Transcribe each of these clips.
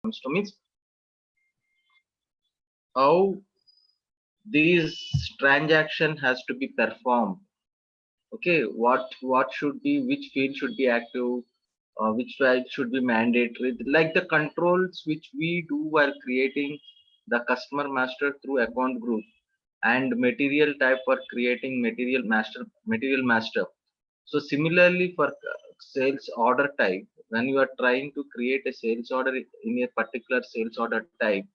comes to means how these transaction has to be performed. Okay, what should be, which field should be active, which field should be mandatory, like the controls which we do while creating the customer master through account group, and material type for creating material master. So similarly for sales order type, when you are trying to create a sales order in a particular sales order type,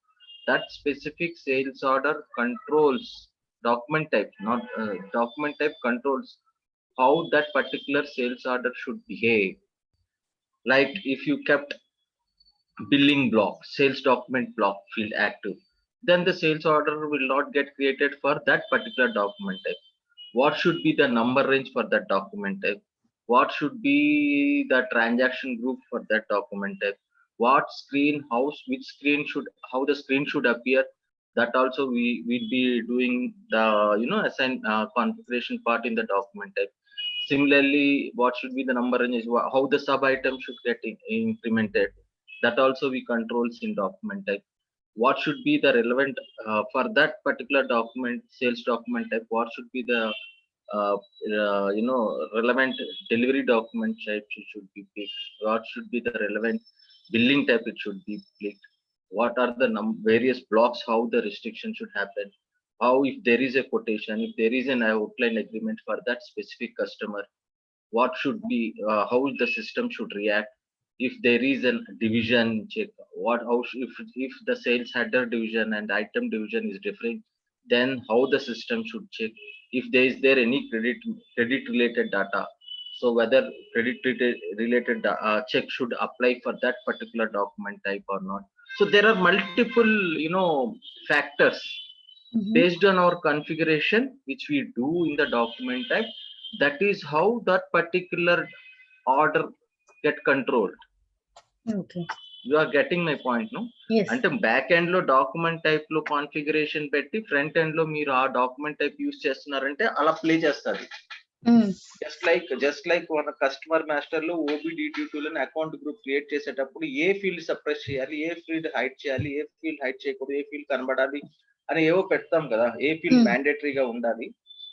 that specific sales order controls document type, not document type controls how that particular sales order should behave. Like if you kept billing block, sales document block field active, then the sales order will not get created for that particular document type. What should be the number range for that document type? What should be the transaction group for that document type? What screen, which screen should, how the screen should appear? That also we will be doing the assign configuration part in the document type. Similarly, what should be the number range is how the sub item should get implemented. That also we controls in document type. What should be the relevant for that particular document, sales document type? What should be the relevant delivery document type it should be picked? What should be the relevant billing type it should be picked? What are the various blocks? How the restriction should happen? How, if there is a quotation, if there is an outline agreement for that specific customer, what should be, how the system should react? If there is a division check, if the sales header division and item division is different, then how the system should check? If there any credit related data, so whether related check should apply for that particular document type or not. So there are multiple factors based on our configuration which we do in the document type. That is how that particular order get controlled. Okay. You are getting my point, no? Yes. అంటే back end లో document type లో configuration పెట్టి front end లో మీరు ఆ document type use చేస్తున్నారంటే అలా play చేస్తుంది. జస్ట్ లైక్ మన కస్టమర్ మాస్టర్ లో ఓబిడిటి2 లో అకౌంట్ గ్రూప్ క్రియేట్ చేసేటప్పుడు ఏ ఫీల్డ్ సప్రెస్ చేయాలి, ఏ ఫీల్డ్ హైడ్ చేయాలి, ఏ ఫీల్డ్ హైడ్ చేయకూడదు, ఏ ఫీల్డ్ కనబడాలి అని ఏవో పెడతాం కదా, ఏ ఫీల్డ్ మ్యాండేటరీగా ఉండాలి,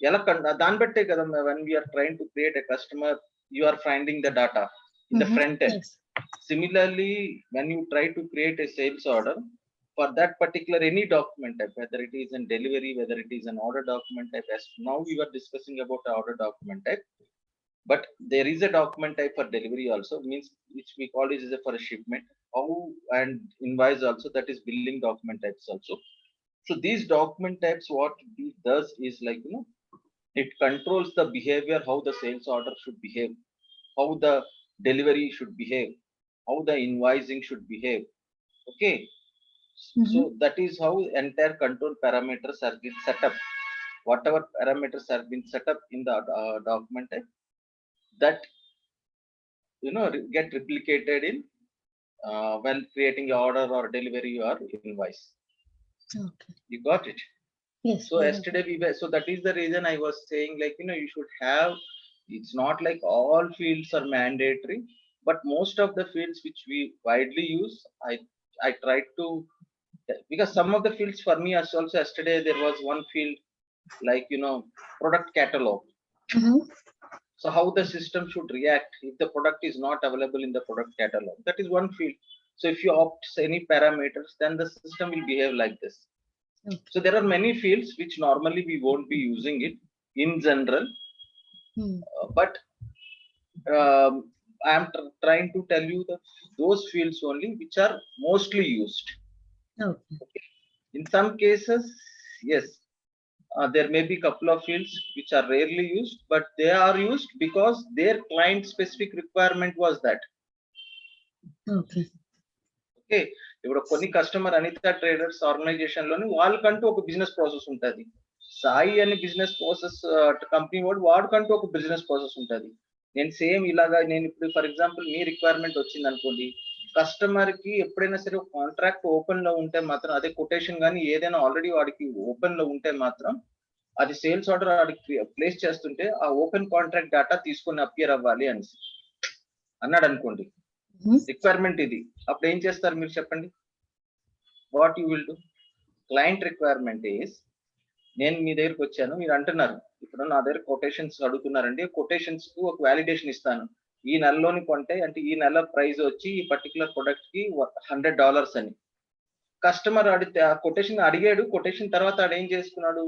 ఎలా దాన్ని బట్టే కదా when we are train to create a customer you are finding the data in the front end. Similarly, when you try to create a sales order for that particular any document type, whether it is in delivery, whether it is an order document type, as now we were discussing about the order document type, but there is a document type for delivery also, means which we call it as a for a shipment, and invoice also, that is billing document types also. So these document types, what it does is like it controls the behavior, how the sales order should behave, how the delivery should behave, how the invoicing should behave. Okay. So that is how entire control parameters are been set up. Whatever parameters have been set up in the document type, that get replicated in when creating an order or delivery or invoice. Okay. You got it? Yes. So yesterday so that is the reason I was saying, like you should have, it's not like all fields are mandatory, but most of the fields which we widely use, I tried to, because some of the fields for me as also, yesterday there was one field like product catalog. So how the system should react if the product is not available in the product catalog, that is one field. So if you opt any parameters, then the system will behave like this. Okay. So there are many fields which normally we won't be using it in general, but I am trying to tell you that those fields only which are mostly used. Okay. Okay. In some cases, yes, there may be a couple of fields which are rarely used, but they are used because their client specific requirement was that. Okay. Okay. ఇప్పుడు కొన్ని customer Anitha traders organisation లోని వాళ్ళకంటూ ఒక business process ఉంటుంది. సాయి అనే business process company వాడుకంటూ ఒక business process ఉంటుంది. నేను సేమ్ ఇలాగా, నేను ఇప్పుడు ఫర్ ఎగ్జాంపుల్ మీ రిక్వైర్మెంట్ వచ్చింది అనుకోండి, కస్టమర్ కి ఎప్పుడైనా సరే కాంట్రాక్ట్ ఓపెన్ లో ఉంటే మాత్రం, అదే కొటేషన్ కానీ ఏదైనా ఆల్రెడీ వాడికి ఓపెన్ లో ఉంటే మాత్రం, అది సేల్స్ ఆర్డర్ వాడికి ప్లేస్ చేస్తుంటే ఆ ఓపెన్ కాంట్రాక్ట్ డేటా తీసుకొని అపియర్ అవ్వాలి అని అన్నాడు అనుకోండి, రిక్వైర్మెంట్ ఇది, అప్పుడు ఏం చేస్తారు మీరు చెప్పండి? what you will do? Client requirement is, నేను మీ దగ్గరికి వచ్చాను, మీరు అంటున్నారు ఇప్పుడు నా దగ్గర కొటేషన్స్ అడుగుతున్నారండి, కొటేషన్స్ కు ఒక వ్యాలిడేషన్ ఇస్తాను. ఈ నెలలోని కొంటే అంటే ఈ నెల ప్రైస్ వచ్చి ఈ పర్టికులర్ ప్రొడక్ట్ కి $100 అని. కస్టమర్ అడిగితే ఆ కొటేషన్ అడిగాడు, కొటేషన్ తర్వాత ఆడు ఏం చేసుకున్నాడు,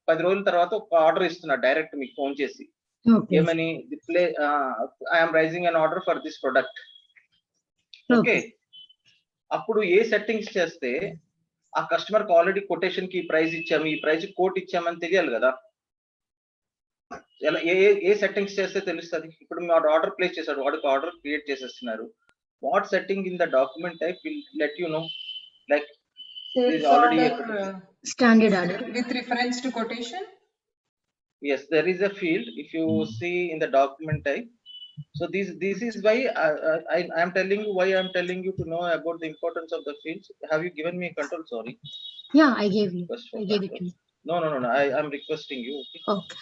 10 రోజుల తర్వాత ఒక ఆర్డర్ ఇస్తున్నాడు డైరెక్ట్ మీకు ఫోన్ చేసి. Okay. ఏమని, I'm raising an order for this product. Okay, అప్పుడు ఏ సెట్టింగ్స్ చేస్తే ఆ కస్టమర్ కి ఆల్రెడీ కొటేషన్ కి ప్రైస్ ఇచ్చాము, ఈ ప్రైస్ కోట్ ఇచ్చామని తెలియాలి కదా. ఎలా ఏ సెట్టింగ్స్ చేస్తే తెలుస్తుంది? ఇప్పుడు మీరు ఆర్డర్ ప్లేస్ చేశాడు, వాడికి ఆర్డర్ క్రియేట్ చేసేస్తున్నారు. What setting in the document type will let you know, like Sales already order, Standard order. with reference to quotation. Yes, there is a field if you see in the document type. So this is why I am telling you, why I am telling you to know about the importance of the fields. Have you given me control? Sorry. Yeah, I gave you. Request for I gave it to control. you. No. I am requesting you. Okay. Okay.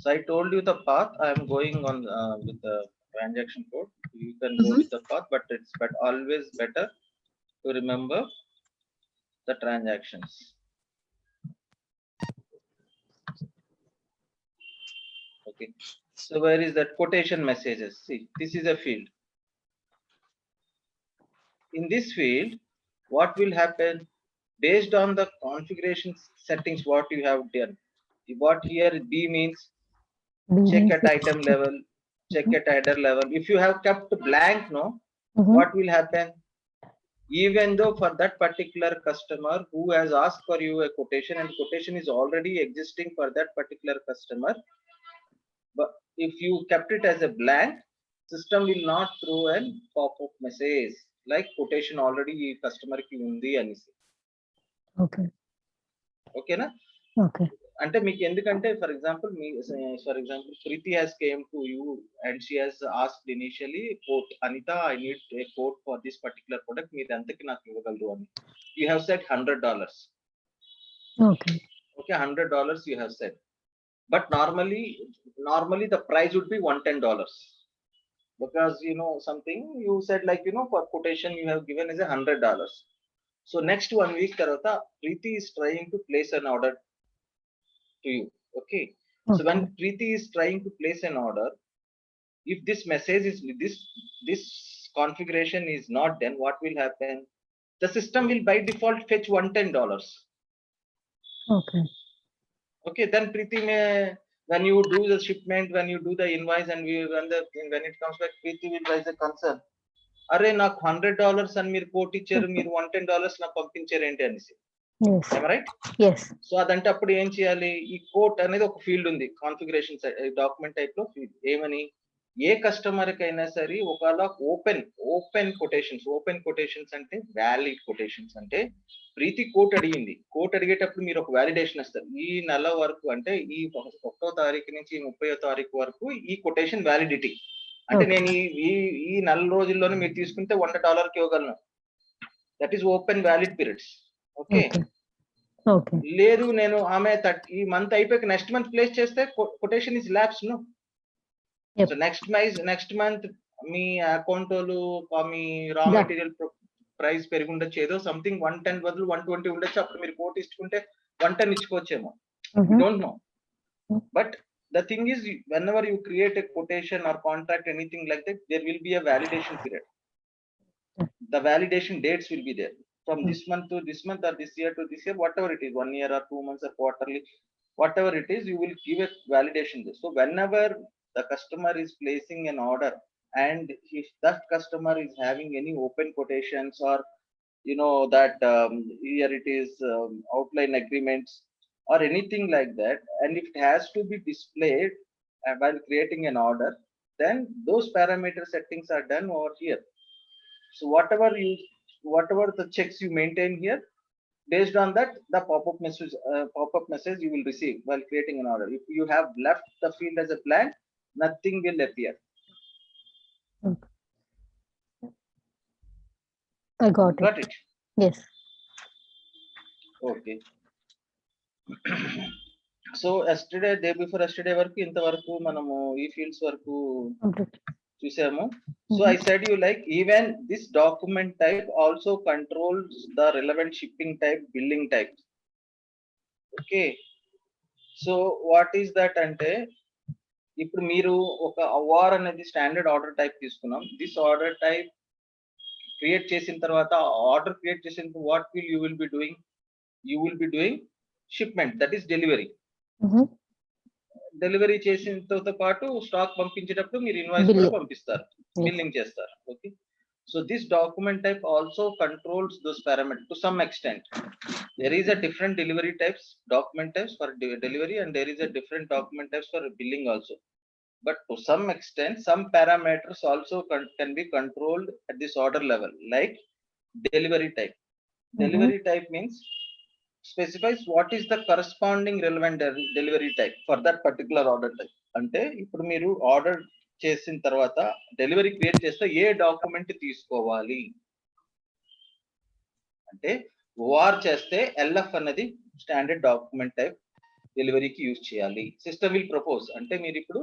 So I told you the path. I am going on with the transaction code. You can go with the path, but it's always better to remember the transactions. Okay. So where is that quotation messages? See, this is a field. In this field, what will happen based on the configuration settings? What you have done? What here B means check at item level, check at header level. If you have kept blank, no, what will happen? Even though for that particular customer who has asked for you a quotation and quotation is already existing for that particular customer, but if you kept it as a blank, system will not throw a pop-up message like quotation already customer ki undi ani. Okay. Okay na? Okay. అంటే మీకు ఎందుకంటే for example Preethi has came to you and she has asked initially quote, Anita, I need a quote for this particular product, మీరు ఎంతకి నాకు ఇవ్వగలరు అని. You have said $100. Okay. Okay, $100 you have said, but normally the price would be $110 because you know something you said, like you know, for quotation you have given is $100. So next 1 week tarvata Preeti is trying to place an order to you. Okay. So when Preeti is trying to place an order, if this message is this configuration is not done, what will happen? The system will by default fetch $110. Okay. Okay, then Preeti may, when you do the shipment, when you do the invoice and when it comes back, Preeti will raise a concern. Arey నాకు $100 అని మీరు coat ఇచ్చారు, మీరు $110 నాకు పంపించారు ఏంటి అనేసి. Yes. Am I right? Yes. So అదంటే అప్పుడు ఏం చేయాలి? ఈ కోట్ అనేది ఒక ఫీల్డ్ ఉంది కాన్ఫిగరేషన్ డాక్యుమెంట్ టైప్ లో ఫీల్డ్. ఏమని, ఏ కస్టమర్ కైనా సరే ఒకవేళ ఓపెన్ కొటేషన్స్ అంటే వ్యాలిడ్ కొటేషన్స్ అంటే ప్రీతి కోట్ అడిగింది, కోట్ అడిగేటప్పుడు మీరు ఒక వ్యాలిడేషన్ ఇస్తారు. ఈ నెల వరకు అంటే ఈ 1వ తారీఖు నుంచి 30వ తారీఖు వరకు ఈ కొటేషన్ వ్యాలిడిటీ అంటే నేను ఈ నెల రోజుల్లోనే మీరు తీసుకుంటే $100 ఇవ్వగలను. That is open valid periods. Okay. లేదు నేను ఆమె ఈ మంత్ అయిపోయి నెక్స్ట్ మంత్ ప్లేస్ చేస్తే quotation is lapse. No. So next month మీ అకౌంట్ మీ రా మెటీరియల్ ప్రైస్ పెరిగి ఉండొచ్చు, ఏదో సంథింగ్ 110 బదులు 120 ఉండొచ్చు, అప్పుడు మీరు కోట్ ఇచ్చుకుంటే 110 ఇచ్చుకోవచ్చేమో. Don't know. But the thing is, whenever you create a quotation or contract, anything like that, there will be a validation period. The validation dates will be there from this month to this month or this year to this year, whatever it is, 1 year or 2 months or quarterly, whatever it is, you will give a validation there. So whenever the customer is placing an order and if that customer is having any open quotations or you know that here it is outline agreements or anything like that, and if it has to be displayed while creating an order, then those parameter settings are done over here. So whatever the checks you maintain here, based on that the pop-up message you will receive while creating an order. If you have left the field as a blank, nothing will appear. I got Got it. it? Yes. Okay. So yesterday day before yesterday వరకు ఇంతవరకు మనము ఈ fields వరకు Complete. చూసాము. So I said you like even this document type also controls the relevant shipping type, billing type. Okay. So what is that అంటే ఇప్పుడు మీరు ఒక awar అనేది స్టాండర్డ్ ఆర్డర్ టైప్ తీసుకున్నాం. దిస్ ఆర్డర్ టైప్ క్రియేట్ చేసిన తర్వాత order create చేసిన what will you will be doing? You will be doing shipment, that is delivery. Delivery చేసినతో పాటు స్టాక్ పంపించేటప్పుడు మీరు ఇన్వాయిస్ కూడా Billing. పంపిస్తారు, Yes. బిల్లింగ్ చేస్తారు. Okay. So this document type also controls those parameters to some extent. There is a different delivery types, document types for delivery, and there is a different document types for billing also. But to some extent, some parameters also can be controlled at this order level, like delivery type. Delivery type means specifies what is the corresponding relevant delivery type for that particular order type. అంటే ఇప్పుడు మీరు order చేసిన తర్వాత delivery create చేస్తే ఏ document తీసుకోవాలి అంటే OR చేస్తే LF అన్నది స్టాండర్డ్ డాక్యుమెంట్ టైప్ డెలివరీకి యూజ్ చేయాలి. సిస్టమ్ విల్ ప్రపోజ్ అంటే మీరు ఇప్పుడు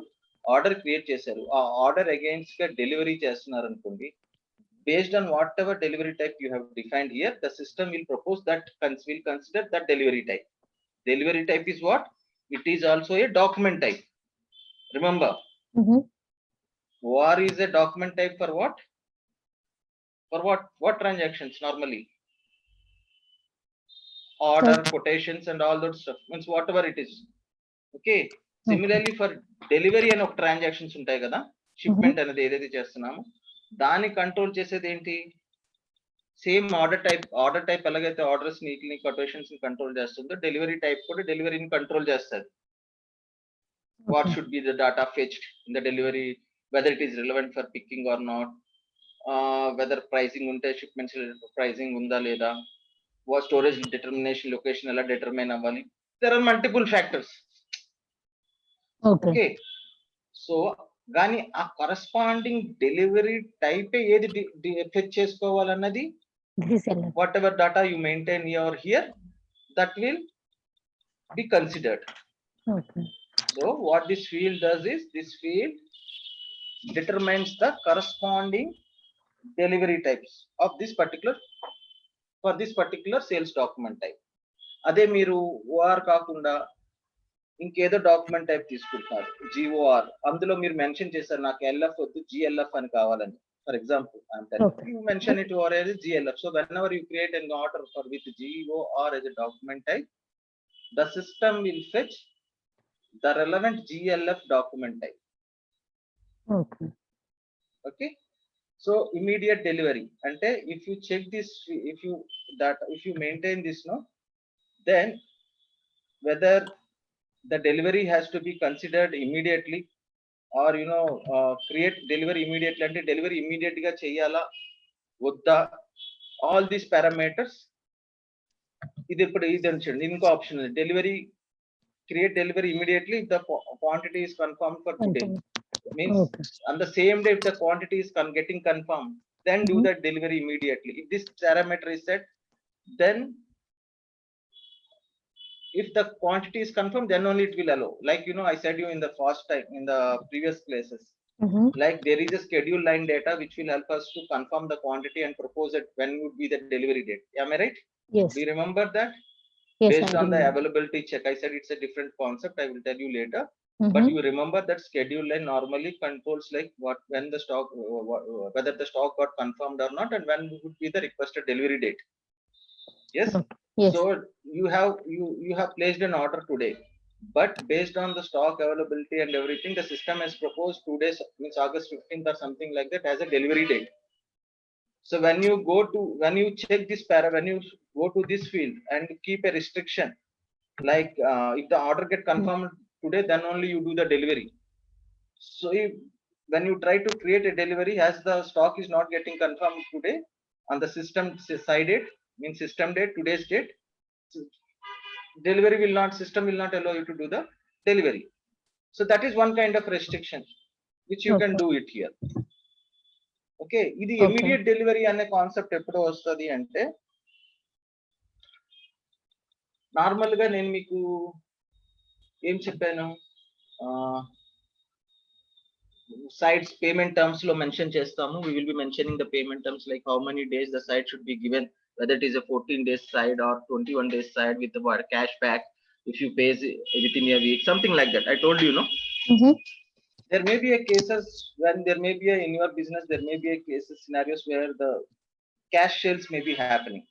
ఆర్డర్ క్రియేట్ చేశారు, ఆ ఆర్డర్ అగైన్స్ గా డెలివరీ చేస్తున్నారు అనుకోండి. Based on whatever delivery type you have defined here, the system will propose that will consider that delivery type. Delivery type is what? It is also a document type. Remember, OR is a document type for what? For what? What transactions normally? Order, quotations, and all those stuff. Means whatever it is. Okay. Similarly, for delivery and of transactions ఉంటాయి కదా, shipment అనేది ఏదైతే చేస్తున్నామో దాన్ని control చేసేది ఏంటి? Same order type ఎలాగైతే orders ని కొటేషన్స్ ని కంట్రోల్ చేస్తుందో డెలివరీ టైప్ కూడా డెలివరీని కంట్రోల్ చేస్తుంది. What should be the data fetched in the delivery, whether it is relevant for picking or not, whether pricing ఉంటే షిప్మెంట్స్ ప్రైసింగ్ ఉందా లేదా, స్టోరేజ్ డిటర్మినేషన్ లొకేషన్ ఎలా డిటర్మైన్ అవ్వాలి. There are multiple factors. Okay. So కానీ ఆ corresponding delivery type ఏది fetch చేసుకోవాలన్నది whatever data you maintain here that will be considered. So what this field does is this field determines the corresponding delivery types of this particular sales document type. అదే మీరు OR కాకుండా ఇంకేదో document type తీసుకుంటున్నారు, జిఓఆర్, అందులో మీరు mention చేశారు నాకు LF వద్దు జిఎల్ఎఫ్ అని కావాలని. For example you mention it over as GLF. So whenever you create an order for with GOR as a document type, the system will fetch the relevant GLF document type. Okay. So immediate delivery ante if you check this, if you maintain this, no, then whether the delivery has to be considered immediately or create delivery immediately ante delivery immediate ga cheyala vodda, all these parameters ఇది ఇప్పుడు ఇది అండి. ఇంకో option ఉంది, delivery create delivery immediately if the quantity is confirmed for today. Means on the same day if the quantity is getting confirmed, then do that delivery immediately. If this parameter is set, then if the quantity is confirmed, then only it will allow. Like I said you in the first time in the previous classes, like there is a schedule line data which will help us to confirm the quantity and propose it when would be the delivery date. Am I right? Yes. Do you remember that? Yes, Based on the availability check, I said it's a different concept, I will tell you later. But you remember that schedule line normally controls like when the stock, whether the stock got confirmed or not, and when would be the requested delivery date. Yes. Yes. So you have placed an order today, but based on the stock availability and everything, the system has proposed 2 days, means August 15th or something like that, as a delivery date. So when you check this when you go to this field and keep a restriction, like if the order get confirmed today, then only you do the delivery. So when you try to create a delivery as the stock is not getting confirmed today on the system side date, means system date, today's date, system will not allow you to do the delivery. So that is one kind of restriction which you can do it here. Okay, ఇది Okay. Immediate delivery అనే concept ఎప్పుడు వస్తుంది అంటే, normal గా నేను మీకు ఏం చెప్పాను, sites payment terms లో మెన్షన్ చేస్తాము. We will be mentioning the payment terms like how many days the site should be given, whether it is a 14 days site or 21 days site with the cash back if you pay within a week, something like that. I told you, no? Mm-hmm. There may be a cases when there may be in your business, there may be a cases scenarios where the cash sales may be happening.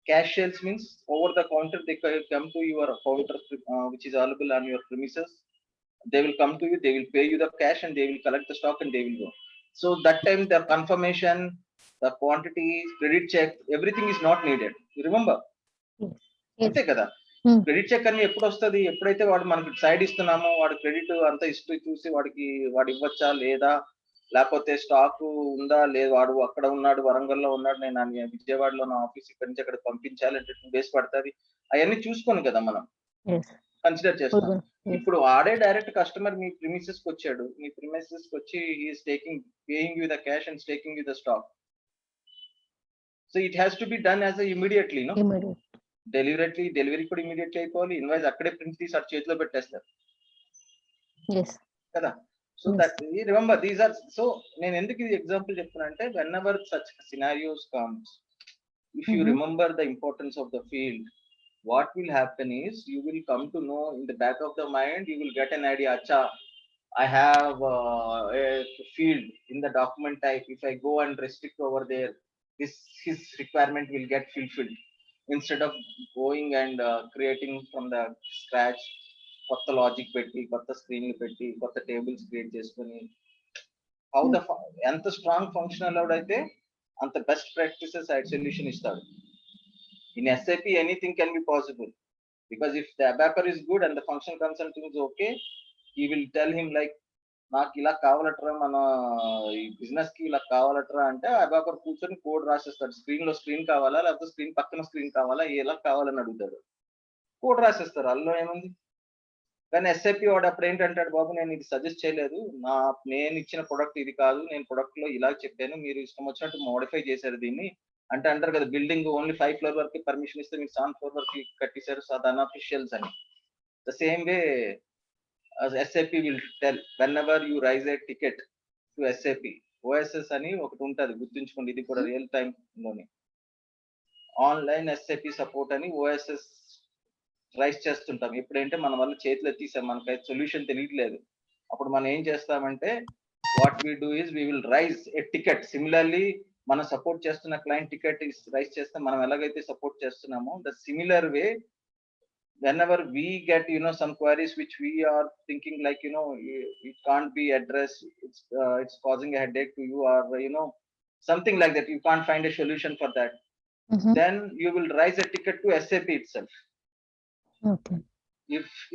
Cash sales means over the counter they come to your counter which is available on your premises. They will come to you, they will pay you the cash and they will collect the stock and they will go. So that time the confirmation, the quantity, credit check, everything is not needed. You remember? Yes. అంతే కదా. Credit check అని ఎప్పుడు వస్తుంది, ఎప్పుడైతే వాడు మనకి side ఇస్తున్నామో వాడు credit అంతా హిస్టరీ చూసి వాడు ఇవ్వచ్చా లేదా, లేకపోతే స్టాక్ ఉందా లేదు, వాడు అక్కడ ఉన్నాడు వరంగల్లో ఉన్నాడు, నేను విజయవాడలో నా ఆఫీస్ ఇక్కడి నుంచి అక్కడ పంపించాలి అంటే 2 days పడుతుంది, అవన్నీ చూసుకోను కదా మనం కన్సిడర్ చేస్తాం. ఇప్పుడు ఆడే డైరెక్ట్ కస్టమర్ మీ ప్రిమిసెస్ కి వచ్చాడు, మీ ప్రిమిసెస్ కి వచ్చి he's paying you the cash and taking you the stock. So it has to be done as immediately, no? Delivery కూడా ఇమీడియట్లీ అయిపోవాలి, ఇన్వాయిస్ అక్కడే ప్రింట్ తీసి అటు చేతిలో పెట్టేస్తారు కదా. So that remember these are. So నేను ఎందుకు ఇది ఎగ్జాంపుల్ చెప్తున్నా అంటే, whenever such scenarios comes, if you remember the importance of the field, what will happen is you will come to know in the back of the mind, you will get an idea, acha I have a field in the document type, if I go and restrict over there, his requirement will get fulfilled, instead of going and creating from the scratch kotta logic petti kotta screen lu petti kotta tables create cheskoni. How the anta strong functional load aithe anta best practices site solution istadu. In SAP, anything can be possible, because if the ABAPer is good and the functional consultant is okay, he will tell him like, నాకు ఇలా కావాలట్రా, మన ఈ business కి ఇలా కావాలట్రా అంటే ABAPer కూర్చొని code రాసేస్తాడు. Screen కావాలా లేకపోతే స్క్రీన్ పక్కన స్క్రీన్ కావాలా, ఎలా కావాలని అడుగుతాడు, కోడ్ రాసేస్తారు, అందులో ఏముంది. కానీ SAP వాడు అప్పుడు ఏంటంటాడు, బాబు నేను ఇది సజెస్ట్ చేయలేదు, నేను ఇచ్చిన ప్రొడక్ట్ ఇది కాదు, నేను ప్రొడక్ట్ లో ఇలా చెప్పాను, మీరు ఇష్టం వచ్చినట్టు మోడిఫై చేశారు దీన్ని అంటే అంటారు కదా. బిల్డింగ్ ఓన్లీ 5 floor వరకు పర్మిషన్ ఇస్తే మీరు 7 floor వరకు కట్టేశారు, సో అది అన్అఫిషియల్స్ అని. The same way SAP will tell whenever you raise a ticket to SAP, OSS అని ఒకటి ఉంటుంది, గుర్తుంచుకోండి, ఇది కూడా రియల్ టైమ్ లోని ఆన్లైన్ SAP సపోర్ట్ అని OSS రైజ్ చేస్తుంటాం. ఎప్పుడంటే మన వల్ల చేతిలో ఎత్తేసాం, మనకైతే సొల్యూషన్ తెలియట్లేదు, అప్పుడు మనం ఏం చేస్తామంటే, what we do is we will raise a ticket. Similarly మనం సపోర్ట్ చేస్తున్న క్లయింట్ టికెట్ రైజ్ చేస్తే మనం ఎలాగైతే సపోర్ట్ చేస్తున్నామో, the similar way whenever we get some queries which we are thinking like it can't be addressed, it's causing a headache to you, or something like that, you can't find a solution for that, then you will raise a ticket to SAP itself. Okay.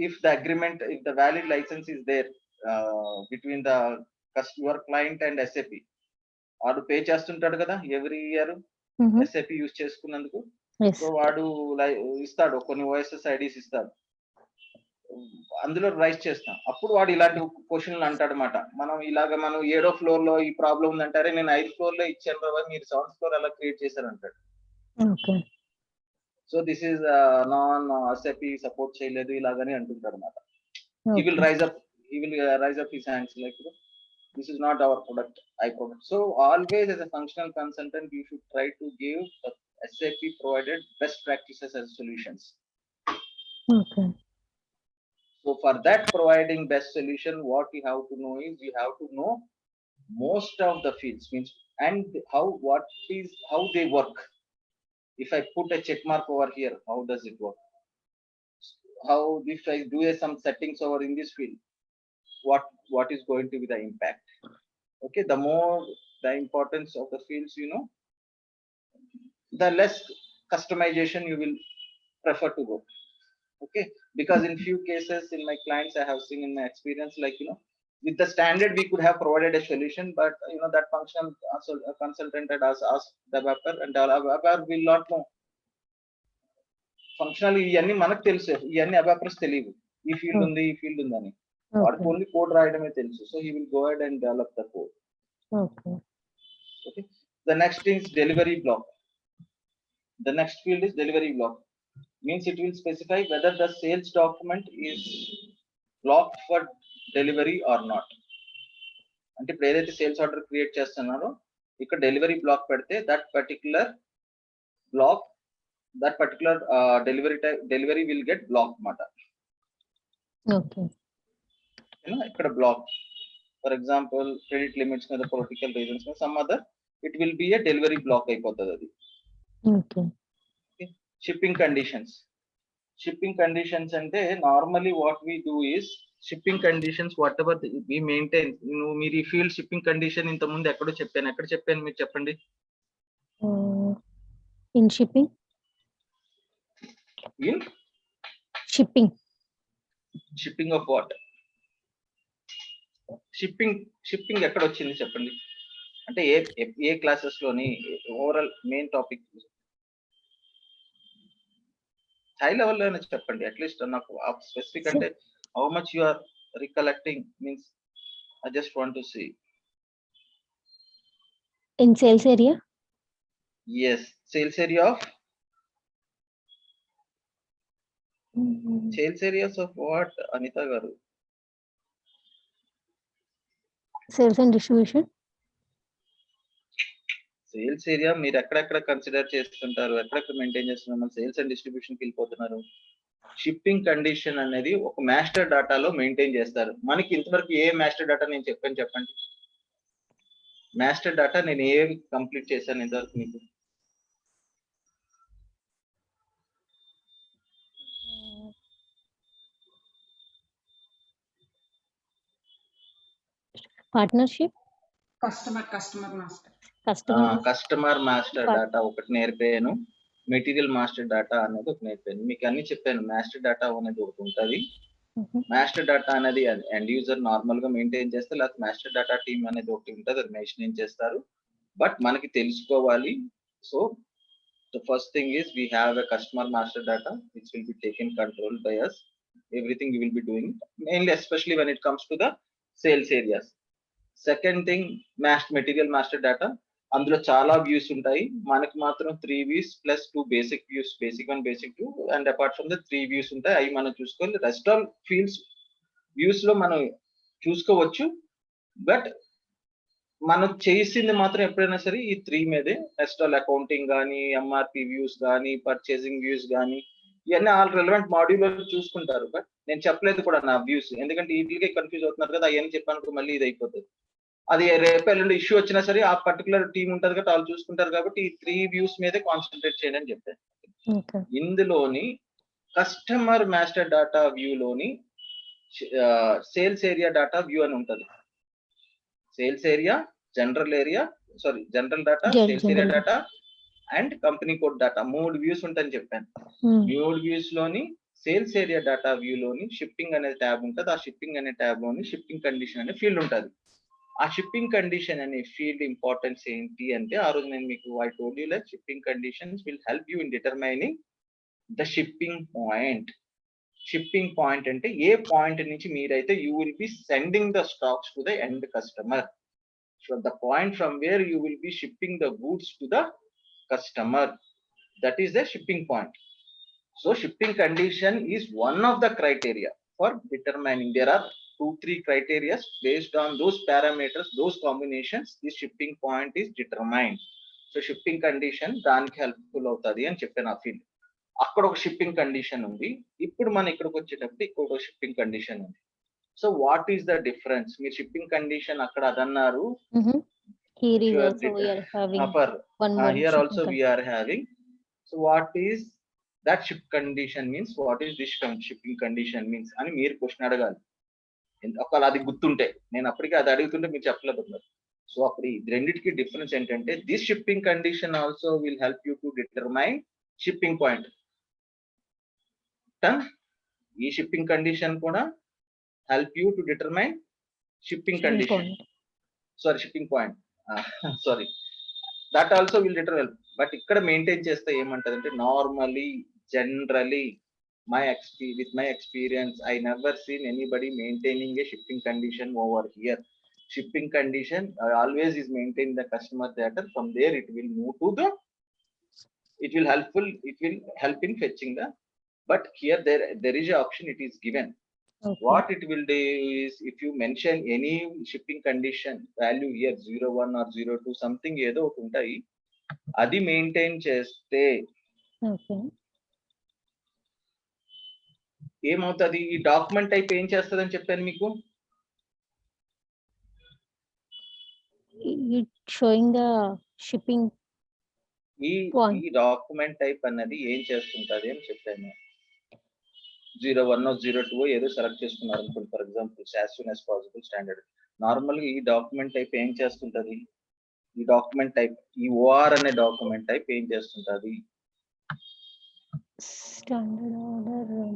If the agreement, if the valid license is there between the your client and SAP, వాడు pay చేస్తుంటాడు కదా every year SAP use చేసుకున్నందుకు. So వాడు ఇస్తాడు కొన్ని OSS IDs ఇస్తాడు, అందులో rise చేస్తాం. అప్పుడు వాడు ఇలాంటి క్వశ్చన్లు అంటాడు అనమాట. మనం 7వ floor లో ఈ ప్రాబ్లం ఉందంటారే, నేను 5th floor లో ఇచ్చాను బాబా, మీరు 7th floor ఎలా క్రియేట్ చేశారు అంటాడు. So this is non SAP support చేయలేదు ఇలాగని అంటుంటాడు అనమాట. He will rise up his hands like, this is not our product, product. So always as a functional consultant, you should try to give the SAP provided best practices as solutions. Okay. So for that providing best solution, what we have to know is we have to know most of the fields, means and how they work. If I put a check mark over here, how does it work? How if I do some settings over in this field, what is going to be the impact? Okay, the more the importance of the fields the less customization you will prefer to go. Okay, because in few cases in my clients I have seen in my experience, like with the standard we could have provided a solution, but that functional consultant had asked the ABAPer, and the ABAPer will not know functionally ఇవన్నీ మనకు తెలుసు, ఇవన్నీ ABAPers తెలియదు, ఈ field ఉంది ఈ field ఉందని, వాడికి ఓన్లీ కోడ్ రాయడమే తెలుసు. So he will go ahead and develop the code. Okay. The next is delivery block. The next field is delivery block. Means it will specify whether the sales document is blocked for delivery or not. అంటే ఇప్పుడు ఏదైతే sales order create చేస్తున్నారో ఇక్కడ delivery block పెడితే that particular block that particular delivery will get block అన్నమాట. Okay. ఇక్కడ block for example credit limits మీద political reasons మీద some other it will be a delivery block అయిపోతుంది అది. Okay. Shipping conditions. Shipping conditions అంటే normally what we do is shipping conditions whatever we maintain. మీరు ఈ field shipping condition ఇంత ముందు ఎక్కడో చెప్పాను, ఎక్కడ చెప్పాను మీరు చెప్పండి. In shipping. In Shipping. Shipping of what? Shipping ఎక్కడ వచ్చింది చెప్పండి. అంటే ఏ క్లాసెస్ లోని overall main topic high level లోనే చెప్పండి. అట్లీస్ట్ నాకు స్పెసిఫిక్ అంటే how much you are recollecting means I just want to see. In sales area. Yes, sales area of sales areas of what Anitha garu? Sales and distribution. Sales area మీరు ఎక్కడెక్కడ consider చేస్తుంటారు, ఎక్కడెక్కడ maintain చేస్తున్నారు? Sales and డిస్ట్రిబ్యూషన్కి వెళ్ళిపోతున్నారు. Shipping condition అనేది ఒక master డేటాలో maintain చేస్తారు. మనకి ఇంతవరకు ఏ మాస్టర్ డేటా నేను చెప్పాను చెప్పండి. మాస్టర్ డేటా నేను ఏ కంప్లీట్ చేశాను ఇంతవరకు మీకు? Partnership. Customer master. Customer. Customer master Part- data ఒకటి నేర్పాను, మెటీరియల్ మాస్టర్ డేటా అనేది ఒకటి నేర్పాను. మీకు అన్ని చెప్పాను. మాస్టర్ డేటా అనేది ఒకటి ఉంటుంది. Mhm. మాస్టర్ డేటా అనేది ఎండ్ యూజర్ నార్మల్ గా మెయింటైన్ చేస్తే, లేకపోతే మాస్టర్ డేటా టీమ్ అనేది ఒకటి ఉంటుంది, అది మెయింటైన్ చేస్తారు. బట్ మనకి తెలుసుకోవాలి. So the first thing is we have a customer master data which will be taken control by us. Everything we will be doing mainly especially when it comes to the sales areas. Second thing, material master data. అందులో చాలా views ఉంటాయి, మనకి మాత్రం 3 views plus 2 basic views, basic 1 basic 2 and apart from the 3 views ఉంటాయి. అవి మనం చూసుకోవాలి. Rest all fields views లో మనం చూసుకోవచ్చు. బట్ మనం చేసింది మాత్రం ఎప్పుడైనా సరే ఈ 3 మీదే. రెస్ట్ ఆల్ అకౌంటింగ్ కానీ, ఎంఆర్పి వ్యూస్ కానీ, పర్చేసింగ్ వ్యూస్ కానీ, ఇవన్నీ ఆల్ రెలవెంట్ మాడ్యూల్ చూసుకుంటారు. బట్ నేను చెప్పలేదు కూడా నా వ్యూస్, ఎందుకంటే వీటికే కన్ఫ్యూజ్ అవుతున్నారు కదా. అవన్నీ చెప్పాను మళ్ళీ ఇది అయిపోతుంది. అది రేపు ఎల్లుండి ఇష్యూ వచ్చినా సరే ఆ పర్టికులర్ టీమ్ ఉంటుంది కాబట్టి వాళ్ళు చూసుకుంటారు. కాబట్టి ఈ 3 వ్యూస్ మీదే కాన్సన్ట్రేట్ చేయండి అని చెప్పాను. Okay. ఇందులోని కస్టమర్ మాస్టర్ డేటా వ్యూలోని సేల్స్ ఏరియా డేటా వ్యూ అని ఉంటుంది. Sales area, general data, sales area General. Data and company code data, 3 views ఉంటాయని చెప్పాను. 3 వ్యూస్ లోని సేల్స్ ఏరియా డేటా వ్యూలోని షిప్పింగ్ అనే ట్యాబ్ ఉంటుంది. ఆ షిప్పింగ్ అనే ట్యాబ్ లోని షిప్పింగ్ కండిషన్ అనే ఫీల్డ్ ఉంటుంది. ఆ షిప్పింగ్ కండిషన్ అనే ఫీల్డ్ ఇంపార్టెన్స్ ఏంటి అంటే, ఆ రోజు నేను మీకు I told you like shipping conditions will help you in determining the shipping point. Shipping point అంటే ఏ పాయింట్ నుంచి మీరైతే you will B sending the stocks to the end customer. So the point from where you will B shipping the goods to the customer, that is the shipping point. So shipping condition is one of the criteria for determining. There are 2-3 criteria based on those parameters, those combinations, this shipping point is determined. So shipping condition దానికి helpful అవుతుంది అని చెప్పాను. ఆ field అక్కడ ఒక shipping condition ఉంది. ఇప్పుడు మనం ఇక్కడికి వచ్చేటప్పుడు ఇక్కడ ఒక షిప్పింగ్ కండిషన్ ఉంది. So what is the difference? మీరు షిప్పింగ్ కండిషన్ అక్కడ అదన్నారు. Here is Sure, also we are having for one more. here shipping also we are having. So what is that ship condition means? What is this shipping condition means అని మీరు question అడగాలి. ఒకవేళ అది గుర్తుంటే, నేను అప్పటికే అది అడుగుతుంటే మీరు చెప్పలేకపోతున్నారు. సో అప్పుడు ఈ రెండింటికి డిఫరెన్స్ ఏంటంటే, this shipping condition also will help you to determine shipping point. ఈ షిప్పింగ్ కండిషన్ కూడా help you to determine shipping condition. Sorry, shipping point. Sorry, that also will determine. But ఇక్కడ మెయింటైన్ చేస్తే ఏమంటది అంటే, normally generally with my experience I never seen anybody maintaining a shipping condition over here. shipping condition always is maintained the customer data. From there it will move to the, it will help in fetching the, but here there is a option it is given. Okay. What it will do is, if you mention any shipping condition value here 01 or 02 something ఏదో ఒకటి ఉంటాయి, అది maintain చేస్తే Okay. ఏమవుతుంది, ఈ document type ఏం చేస్తుందని చెప్పాను మీకు. It showing the shipping ఈ point. ఈ డాక్యుమెంట్ టైప్ అన్నది ఏం చేస్తుంటది అని చెప్పాను. 01 02 ఏదో సెలెక్ట్ చేసుకున్నారు అనుకోండి, for example as soon as possible standard. Normal గా ఈ డాక్యుమెంట్ టైప్ ఏం చేస్తుంటది, ఈ డాక్యుమెంట్ టైప్, ఈ ఓఆర్ అనే డాక్యుమెంట్ టైప్ ఏం చేస్తుంటది, Standard order.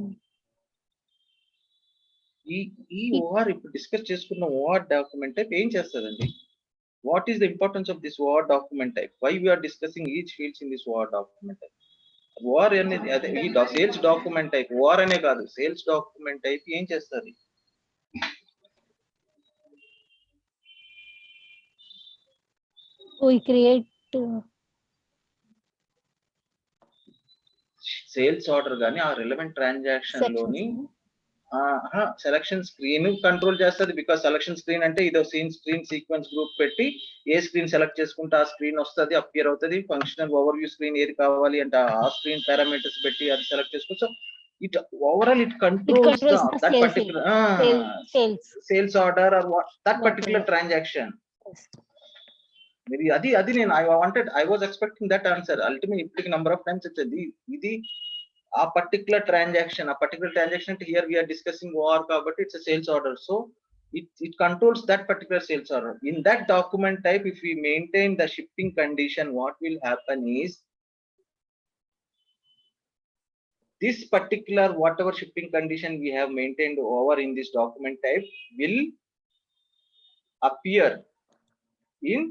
ఈ ఓఆర్ ఇప్పుడు డిస్కస్ చేసుకున్న ఓఆర్ డాక్యుమెంట్ టైప్ ఏం చేస్తుందండి. What is the importance of this OR document type, why we are discussing each fields in this OR document type. OR అనేది అదే ఈ సేల్స్ డాక్యుమెంట్ టైప్, ఓఆర్ అనే కాదు, సేల్స్ డాక్యుమెంట్ టైప్ ఏం చేస్తుంది. We create సేల్స్ ఆర్డర్ గానీ ఆ relevant transaction లోని sections. సెలక్షన్ స్క్రీన్ కంట్రోల్ చేస్తుంది. బికాస్ సెలక్షన్ స్క్రీన్ అంటే ఇదో స్క్రీన్ సీక్వెన్స్ గ్రూప్ పెట్టి ఏ స్క్రీన్ సెలెక్ట్ చేసుకుంటే ఆ స్క్రీన్ వస్తుంది, అపియర్ అవుతుంది. ఫంక్షనల్ ఓవర్ వ్యూ స్క్రీన్ ఏది కావాలి అంటే ఆ స్క్రీన్ పారామీటర్స్ పెట్టి అది సెలెక్ట్ చేసుకోవచ్చు. So it overall it controls the that sales particular Sales. Sales order or that particular transaction. Yes. మరి అది నేను I was expecting that answer. Ultimate ఇప్పటికి నంబర్ ఆఫ్ టైమ్స్ వచ్చేది ఇది ఆ పర్టికులర్ ట్రాన్సాక్షన్ అంటే హియర్ వీఆర్ డిస్కసింగ్ ఓఆర్ కాబట్టి it's a sales order. So it controls that particular sales order. In that document type, if we maintain the shipping condition, what will happen is this particular whatever shipping condition we have maintained over in this document type will appear in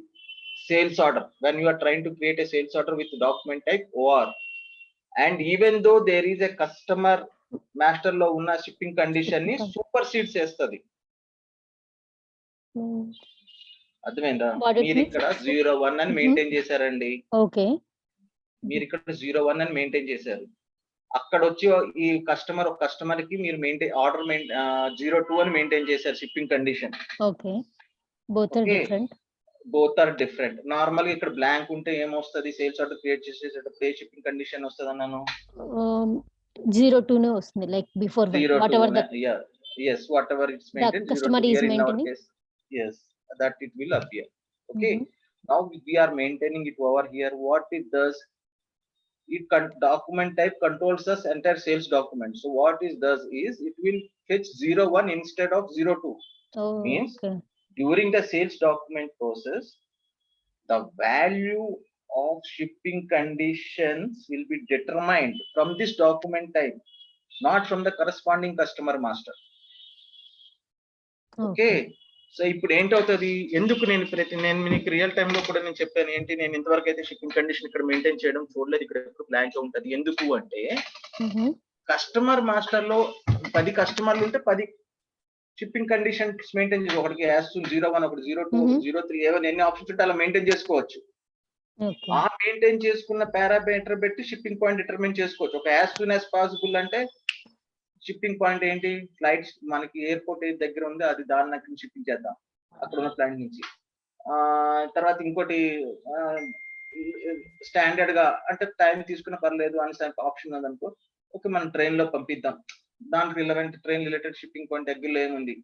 sales order when you are trying to create a sales order with document type OR. And even though there is a customer master lo unna shipping condition ni supersede chestadi. అర్థమైందా? మీరు ఇక్కడ 01 అని maintain చేశారండి. Okay, మీరు ఇక్కడ 01 అని maintain చేశారు. అక్కడ వచ్చి ఈ కస్టమర్ కి మీరు మెయింటైన్ ఆర్డర్ 02 అని మెయింటైన్ చేశారు shipping condition. Okay, both are different. Normal గా ఇక్కడ బ్లాంక్ ఉంటే ఏమొస్తుంది, సేల్స్ ఆర్డర్ క్రియేట్ చేసేటప్పుడు ఏ షిప్పింగ్ కండిషన్ వస్తుంది అన్నాను, 02 నే వస్తుంది. Like before whatever it's maintained, the customer is maintaining. Yes, that it will appear. Okay. Now we are maintaining it over here. What it does, document type controls us entire sales document. So what it does is it will fetch 01 instead of 02. Means Okay. during the sales document process, the value of shipping conditions will be determined from this document type, not from the corresponding customer master. Okay. So ఇప్పుడు ఏంటవుతుంది, ఎందుకు నేను మీకు real time లో కూడా నేను చెప్పాను ఏంటి, నేను ఇంతవరకు అయితే షిప్పింగ్ కండిషన్ ఇక్కడ మెయింటైన్ చేయడం చూడలేదు, ఇక్కడ ఎప్పుడు బ్లాంక్ ఉంటది. ఎందుకు అంటే కస్టమర్ మాస్టర్ లో 10 కస్టమర్లు ఉంటే 10 షిప్పింగ్ కండిషన్స్ మెయింటైన్ చేసి, ఒకటికి యాస్ 01, ఒకటి 02, 03 ఏమైనా ఎన్ని ఆప్షన్స్ ఉంటే అలా మెయింటైన్ చేసుకోవచ్చు. ఆ మెయింటైన్ చేసుకున్న పారామీటర్ పెట్టి షిప్పింగ్ పాయింట్ డిటర్మిన్ చేసుకోవచ్చు. ఒక యాజ్ సూన్ యాజ్ పాసిబుల్ అంటే షిప్పింగ్ పాయింట్ ఏంటి, ఫ్లైట్స్ మనకి ఎయిర్పోర్ట్ ఏది దగ్గర ఉందో అది దాని నుంచి షిప్పింగ్ చేద్దాం అక్కడ ఉన్న ప్లాంట్ నుంచి. తర్వాత ఇంకోటి స్టాండర్డ్ గా అంటే టైం తీసుకున్న పర్లేదు అని ఆప్షన్ ఉందనుకో, ఓకే మనం ట్రైన్ లో పంపిద్దాం, దానికి relevant train related shipping point దగ్గరలో ఏముంది.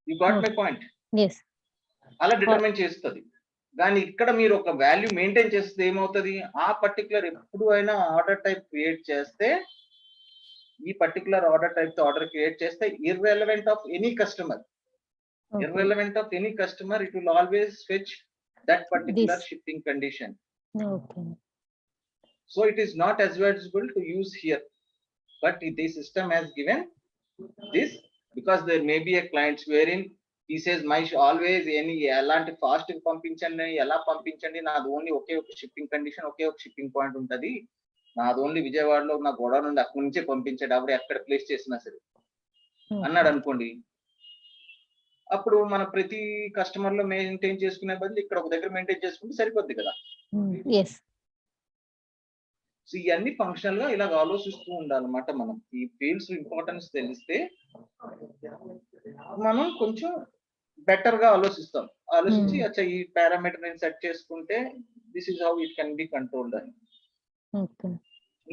You got my point. అలా డిటర్మైన్ చేస్తుంది. కానీ ఇక్కడ మీరు ఒక వాల్యూ మెయింటైన్ చేస్తే ఏమవుతుంది, ఆ పర్టికులర్ ఎప్పుడు అయినా ఆర్డర్ టైప్ క్రియేట్ చేస్తే, ఈ పర్టికులర్ ఆర్డర్ టైప్ తో ఆర్డర్ క్రియేట్ చేస్తే irrelevant of any customer, it will always fetch that particular shipping condition. Okay. So it is not advisable to use here, but the system has given this because there may be a clients wherein he says my always any elanti fast పంపించండి ఎలా పంపించండి, నాది only ఒకే ఒక shipping condition, ఒకే ఒక shipping point ఉంటది, నాది only విజయవాడలో నా గోడ నుండి అక్కడి నుంచే పంపించాడు, అప్పుడు ఎక్కడ ప్లేస్ చేసినా సరే అన్నాడు అనుకోండి, అప్పుడు మన ప్రతి కస్టమర్ లో మెయింటైన్ చేసుకునే బదులు ఇక్కడ ఒక దగ్గర మెయింటైన్ చేసుకుంటే సరిపోద్ది కదా. సో ఇవన్నీ ఫంక్షనల్ గా ఇలాగ ఆలోచిస్తూ ఉండాలన్నమాట. మనం ఈ ఫీల్డ్స్ ఇంపార్టెన్స్ తెలిస్తే మనం కొంచెం బెటర్ గా ఆలోచించి అచ్చా ఈ పారామీటర్ నేను సెట్ చేసుకుంటే this is how it can be controlled అని.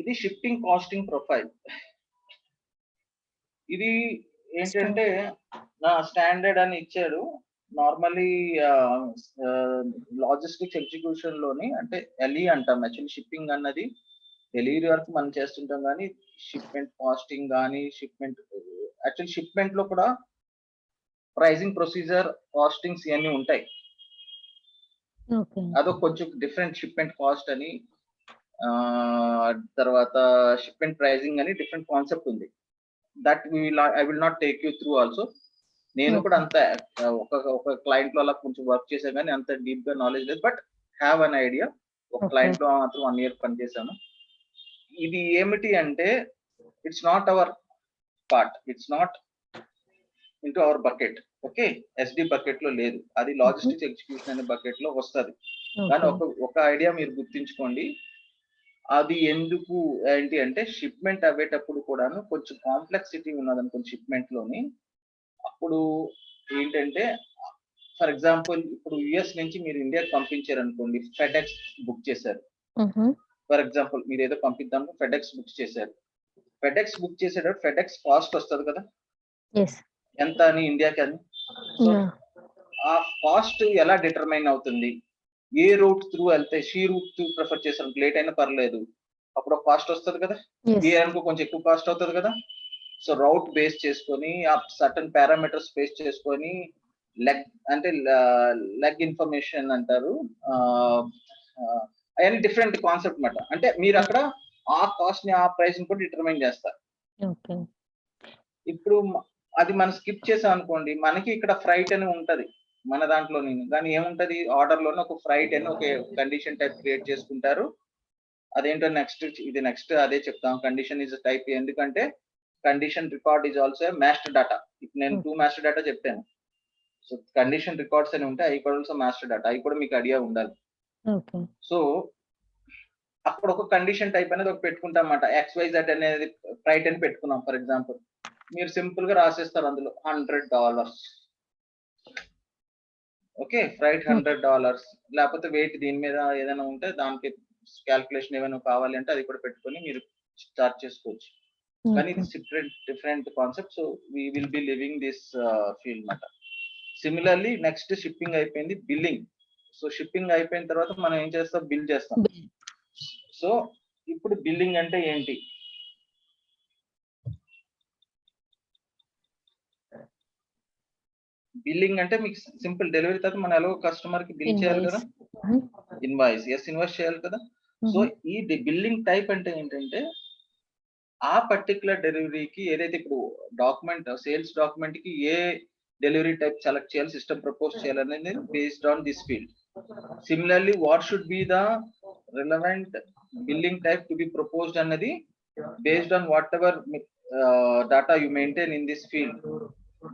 ఇది షిఫ్టింగ్ కాస్టింగ్ ప్రొఫైల్. ఇది ఏంటంటే నా స్టాండర్డ్ అని ఇచ్చాడు. నార్మల్లీ లాజిస్టిక్స్ ఎగ్జిక్యూషన్ లోని అంటే ఎల్ఈ అంటాం. యాక్చువల్లీ షిప్పింగ్ అన్నది డెలివరీ వరకు మనం చేస్తుంటాం, కానీ షిప్మెంట్ కాస్టింగ్ కానీ యాక్చువల్ షిప్మెంట్ లో కూడా ప్రైజింగ్ ప్రొసీజర్ కాస్టింగ్స్ ఇవన్నీ ఉంటాయి. అదొక కొంచెం డిఫరెంట్ షిప్మెంట్ కాస్ట్ అని, తర్వాత షిప్మెంట్ ప్రైజింగ్ అని డిఫరెంట్ కాన్సెప్ట్ ఉంది. That I will not take you through also. నేను కూడా అంత ఒక క్లయింట్ లో అలా కొంచెం వర్క్ చేశాను, కానీ అంత డీప్ గా నాలెడ్జ్ లేదు. But have an idea. ఒక క్లయింట్ లో మాత్రం 1 year పనిచేశాను. ఇది ఏమిటి అంటే it's not our part, it's naught into hour bucket. Okay, SD bucket లో లేదు, అది లాజిస్టిక్స్ ఎగ్జిక్యూషన్ అనే బకెట్ లో వస్తుంది. కానీ ఒక ఐడియా మీరు గుర్తించుకోండి, అది ఎందుకు ఏంటి అంటే షిప్మెంట్ అవ్వేటప్పుడు కూడాను కొంచెం కాంప్లెక్సిటీ ఉన్నది అనుకోండి షిప్మెంట్ లోని. అప్పుడు ఏంటంటే ఫర్ ఎగ్జాంపుల్ ఇప్పుడు యుఎస్ నుంచి మీరు ఇండియాకి పంపించారు అనుకోండి, ఫెడెక్స్ బుక్ చేశారు. ఫర్ ఎగ్జాంపుల్ మీరు ఏదో పంపిద్దాం ఫెడెక్స్ బుక్ చేశారు. ఫెడెక్స్ బుక్ చేసేటప్పుడు ఫెడెక్స్ కాస్ట్ వస్తుంది కదా, ఎంత అని ఇండియాకి అని. సో ఆ కాస్ట్ ఎలా డిటర్మైన్ అవుతుంది? ఏ రూట్ త్రూ వెళ్తే, షీ రూట్ త్రూ ప్రిఫర్ చేశారు, లేట్ అయినా పర్లేదు, అప్పుడు ఒక కాస్ట్ వస్తుంది కదా. ఏ అనుకో కొంచెం ఎక్కువ కాస్ట్ అవుతుంది కదా. సో రౌట్ బేస్ చేసుకొని ఆ సర్టన్ పారామీటర్స్ బేస్ చేసుకొని లెగ్ ఇన్ఫర్మేషన్ అంటారు, అవన్నీ డిఫరెంట్ కాన్సెప్ట్ అన్నమాట. అంటే మీరు అక్కడ ఆ కాస్ట్ ని ఆ ప్రైస్ ని కూడా డిటర్మైన్ చేస్తారు. ఇప్పుడు అది మనం స్కిప్ చేసాం అనుకోండి, మనకి ఇక్కడ ఫ్రైట్ అని ఉంటది మన దాంట్లో. కానీ ఏముంటది, ఆర్డర్ లోనే ఒక ఫ్రైట్ అని ఒక కండిషన్ టైప్ క్రియేట్ చేసుకుంటారు. అదేంటో నెక్స్ట్ అదే చెప్తాం. కండిషన్ ఈజ్ టైప్, ఎందుకంటే condition record is also master data. ఇప్పుడు నేను 2 మాస్టర్ డేటా చెప్పాను. సో కండిషన్ రికార్డ్స్ అని ఉంటాయి, అవి కూడా ఆల్సో మాస్టర్ డేటా, అవి కూడా మీకు ఐడియా ఉండాలి. సో అక్కడ ఒక కండిషన్ టైప్ అనేది ఒక పెట్టుకుంటాం అన్నమాట. XYZ అనేది ఫ్రైట్ అని పెట్టుకున్నాం ఫర్ ఎగ్జాంపుల్. మీరు సింపుల్ గా రాసేస్తారు అందులో $100. Okay, freight $100. లేకపోతే వెయిట్ దీని మీద ఏదైనా ఉంటే దానికి క్యాల్కులేషన్ ఏమైనా కావాలి అంటే అది కూడా పెట్టుకొని మీరు స్టార్ట్ చేసుకోవచ్చు. కానీ ఇది different concept. So we will be living this field మాట. సిమిలర్లీ నెక్స్ట్ షిప్పింగ్ అయిపోయింది, బిల్లింగ్. సో షిప్పింగ్ అయిపోయిన తర్వాత మనం ఏం చేస్తాం, బిల్ చేస్తాం. సో ఇప్పుడు బిల్లింగ్ అంటే ఏంటి? బిల్లింగ్ అంటే మీకు సింపుల్, డెలివరీ తర్వాత మనం ఎలాగో కస్టమర్ కి బిల్ చేయాలి కదా, ఇన్వాయిస్. ఇన్వాయిస్ చేయాలి కదా. సో ఈ బిల్లింగ్ టైప్ అంటే ఏంటంటే ఆ పర్టికులర్ డెలివరీకి ఏదైతే ఇప్పుడు డాక్యుమెంట్, సేల్స్ డాక్యుమెంట్ కి ఏ డెలివరీ టైప్ సెలెక్ట్ చేయాలి, సిస్టమ్ ప్రపోజ్ చేయాలనేది based on this field. Similarly, what should be the relevant billing type to be proposed అన్నది based on whatever data you maintain in this field,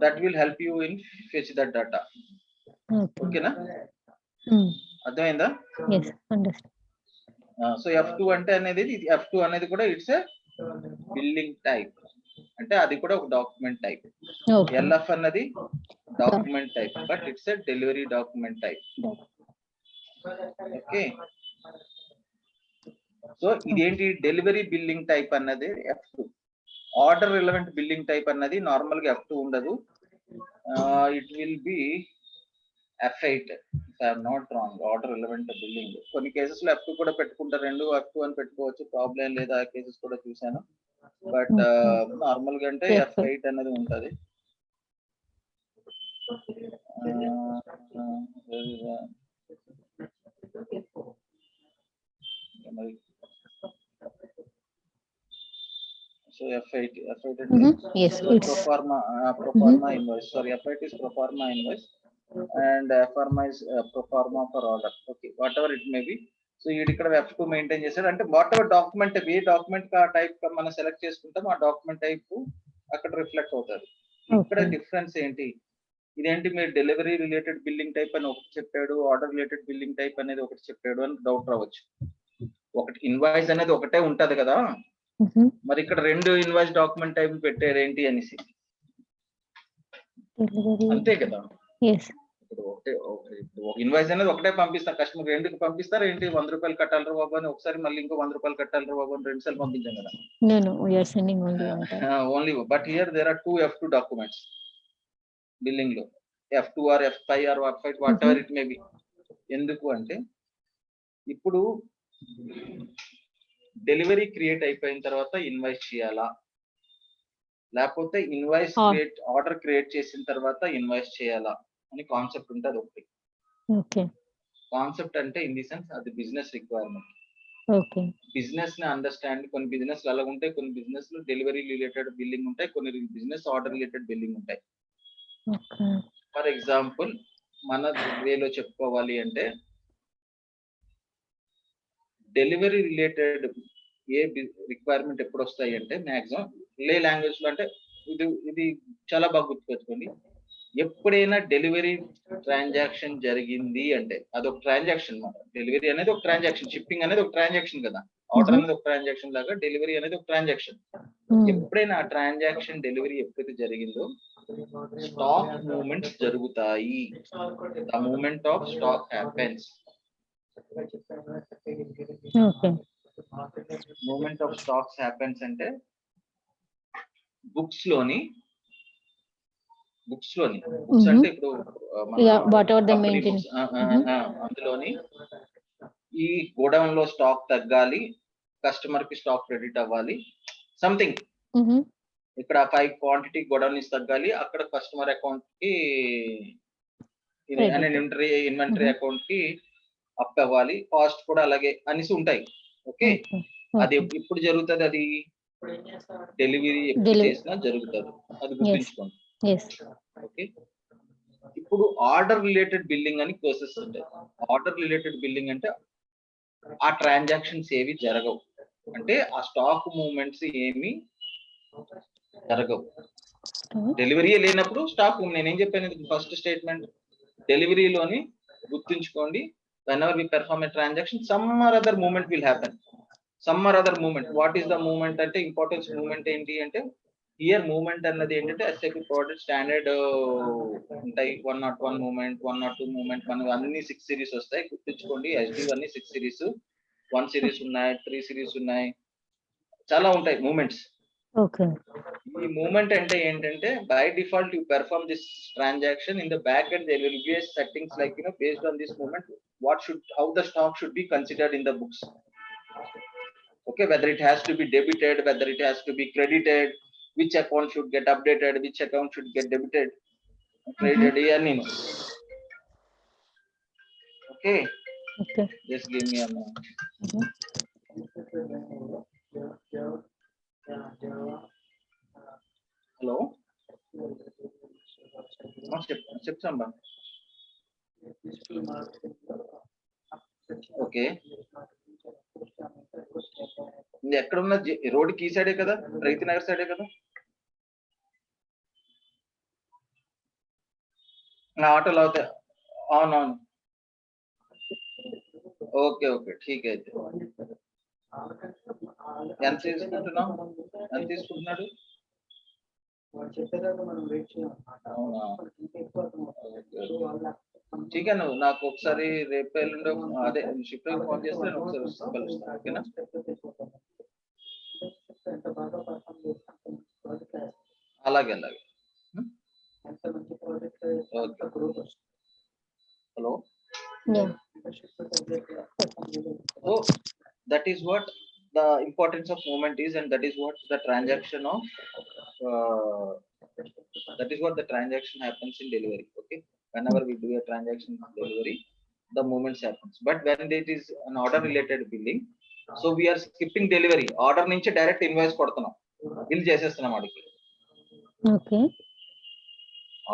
that will help you in fetch that data. Okay na? అర్థమైందా? Yes, understood. So F2 అంటే అనేది, F2 అనేది కూడా it's a billing type, అంటే అది కూడా ఒక డాక్యుమెంట్ టైప్. LF అన్నది document type, but it's a delivery document type. Okay, so ఇదేంటి, డెలివరీ బిల్లింగ్ టైప్ అన్నది F2. Order relevant billing type అన్నది నార్మల్ గా F2 ఉండదు. It will B F8 if I am not wrong. Order relevant billing కొన్ని cases లో F2 కూడా పెట్టుకుంటారు, రెండు F2 అని పెట్టుకోవచ్చు, ప్రాబ్లం లేదు. ఆ కేసెస్ కూడా చూసాను. బట్ నార్మల్ గా అంటే F8 అనేది ఉంటది. So F8 Yes, it's pro forma invoice. Sorry, F8 is pro forma invoice and forma is pro forma for order. Okay, whatever it may be. So ఇక్కడ F2 maintain చేశారు అంటే what ever document, A document type మనం select చేసుకుంటాం ఆ document type అక్కడ reflect అవుతుంది. ఇక్కడ difference ఏంటి, ఇదేంటి మీరు డెలివరీ రిలేటెడ్ బిల్లింగ్ టైప్ అని ఒకటి చెప్పాడు, ఆర్డర్ రిలేటెడ్ బిల్లింగ్ టైప్ అనేది ఒకటి చెప్పాడు అని డౌట్ రావచ్చు. ఒకటి ఇన్వాయిస్ అనేది ఒకటే ఉంటది కదా, మరి ఇక్కడ 2 ఇన్వాయిస్ డాక్యుమెంట్ టైప్ పెట్టారు ఏంటి అనేసి. అంతే కదా, ఇప్పుడు ఒక ఇన్వాయిస్ అనేది ఒకటే పంపిస్తాం కస్టమర్, 2కి పంపిస్తారు ఏంటి, 100 రూపాయలు కట్టాలి బాబు అని ఒకసారి, మళ్ళీ ఇంకో 100 రూపాయలు కట్టాలి బాబు అని 2 సార్లు పంపించాం కదా. Only but here there are 2 F2 documents billing లో, F2 or F5 or F5 whatever it may be. ఎందుకు అంటే ఇప్పుడు డెలివరీ క్రియేట్ అయిపోయిన తర్వాత ఇన్వాయిస్ చేయాలా, లేకపోతే ఇన్వాయిస్ ఆర్డర్ క్రియేట్ చేసిన తర్వాత ఇన్వాయిస్ చేయాలా అని కాన్సెప్ట్ ఉంటుంది ఒకటి. కాన్సెప్ట్ అంటే ఇన్ ది సెన్స్ అది బిజినెస్ రిక్వైర్మెంట్. బిజినెస్ ని అండర్స్టాండ్, కొన్ని బిజినెస్ అలా ఉంటాయి, కొన్ని బిజినెస్ లో డెలివరీ రిలేటెడ్ బిల్లింగ్ ఉంటాయి, కొన్ని బిజినెస్ ఆర్డర్ రిలేటెడ్ బిల్లింగ్ ఉంటాయి. ఫర్ ఎగ్జాంపుల్ మన వేలో చెప్పుకోవాలి అంటే డెలివరీ రిలేటెడ్ ఏ రిక్వైర్మెంట్ ఎప్పుడు వస్తాయి అంటే మాక్సిమం లే లాంగ్వేజ్ లో, అంటే ఇది చాలా బాగా గుర్తుపెట్టుకోండి. ఎప్పుడైనా డెలివరీ ట్రాన్సాక్షన్ జరిగింది అంటే అదొక ట్రాన్సాక్షన్ అన్నమాట. డెలివరీ అనేది ఒక ట్రాన్సాక్షన్, షిప్పింగ్ అనేది ఒక ట్రాన్సాక్షన్ కదా, ఆర్డర్ అనేది ఒక ట్రాన్సాక్షన్ లాగా డెలివరీ అనేది ఒక ట్రాన్సాక్షన్. ఎప్పుడైనా ఆ ట్రాన్సాక్షన్ డెలివరీ ఎప్పుడైతే జరిగిందో స్టాక్ మూవ్మెంట్స్ జరుగుతాయి. The movement of stock happens. Movement of stocks happens అంటే బుక్స్ లోని అంటే ఇప్పుడు అందులోని ఈ గోడౌన్ లో స్టాక్ తగ్గాలి, కస్టమర్ కి స్టాక్ క్రెడిట్ అవ్వాలి, సంథింగ్. ఇక్కడ 5 క్వాంటిటీ గోడౌన్ నుంచి తగ్గాలి, అక్కడ కస్టమర్ అకౌంట్ కి ఇన్వెంటరీ అకౌంట్ కి అప్ అవ్వాలి, కాస్ట్ కూడా అలాగే అనేసి ఉంటాయి. ఓకే, అది ఇప్పుడు జరుగుతుంది, అది డెలివరీ ఎప్పుడు చేసినా జరుగుతుంది, అది గుర్తుంచుకోండి. ఓకే, ఇప్పుడు ఆర్డర్ రిలేటెడ్ బిల్లింగ్ అని ప్రాసెస్ ఉంటాయి. ఆర్డర్ రిలేటెడ్ బిల్లింగ్ అంటే ఆ ట్రాన్సాక్షన్స్ ఏవి జరగవు, అంటే ఆ స్టాక్ మూవ్మెంట్స్ ఏమి జరగవు. డెలివరీ లేనప్పుడు స్టాక్, నేనేం చెప్పాను ఫస్ట్ స్టేట్మెంట్, డెలివరీలోని గుర్తుంచుకోండి, whenever we perform a transaction some or other movement will happen. Some or other movement, what is the movement అంటే ఇంపార్టెన్స్ మూవ్మెంట్ ఏంటి అంటే హియర్ మూవ్మెంట్ అన్నది ఏంటంటే SAP ప్రోడక్ట్ స్టాండర్డ్ ఉంటాయి, 101 మూవ్మెంట్, 102 మూవ్మెంట్, మనకు అన్ని 6 సిరీస్ వస్తాయి. గుర్తుంచుకోండి, SD అన్ని 6 సిరీస్, 1 సిరీస్ ఉన్నాయి, 3 సిరీస్ ఉన్నాయి, చాలా ఉంటాయి మూవ్మెంట్స్. ఈ మూవ్మెంట్ అంటే ఏంటంటే by default you perform this transaction in the back and there will be a settings like based on this movement how the stock should be considered in the books. Okay, whether it has to be debited, whether it has to be credited, which account should get updated, which account should get debited, credited, okay, just give me a moment. Hello, చెప్తాంబా. Okay, ఎక్కడున్న రోడ్డుకి ఈ సైడే కదా, రైతు నగర్ సైడే కదా, ఆటోలు అవుతాయి. అవునవును, ఓకే ఓకే, ఠీక్ అయితే. ఎంత తీసుకుంటున్నాడు? అవునా, ఠీక్, నువ్వు నాకు ఒకసారి రేపు ఎల్లుండో అదే షిఫ్ట్ ఫోన్ చేస్తే నేను ఒకసారి కలుస్తాను. ఓకేనా, అలాగే అలాగే. Hello, so that is what the importance of movement is, and that is what the transaction happens in delivery. Okay, whenever we do a transaction in delivery, the movements happens. But when it is an order related billing, so we are skipping delivery, order nunchi direct invoice kodutunam, bill చేసేస్తున్నాం అడికి. Okay,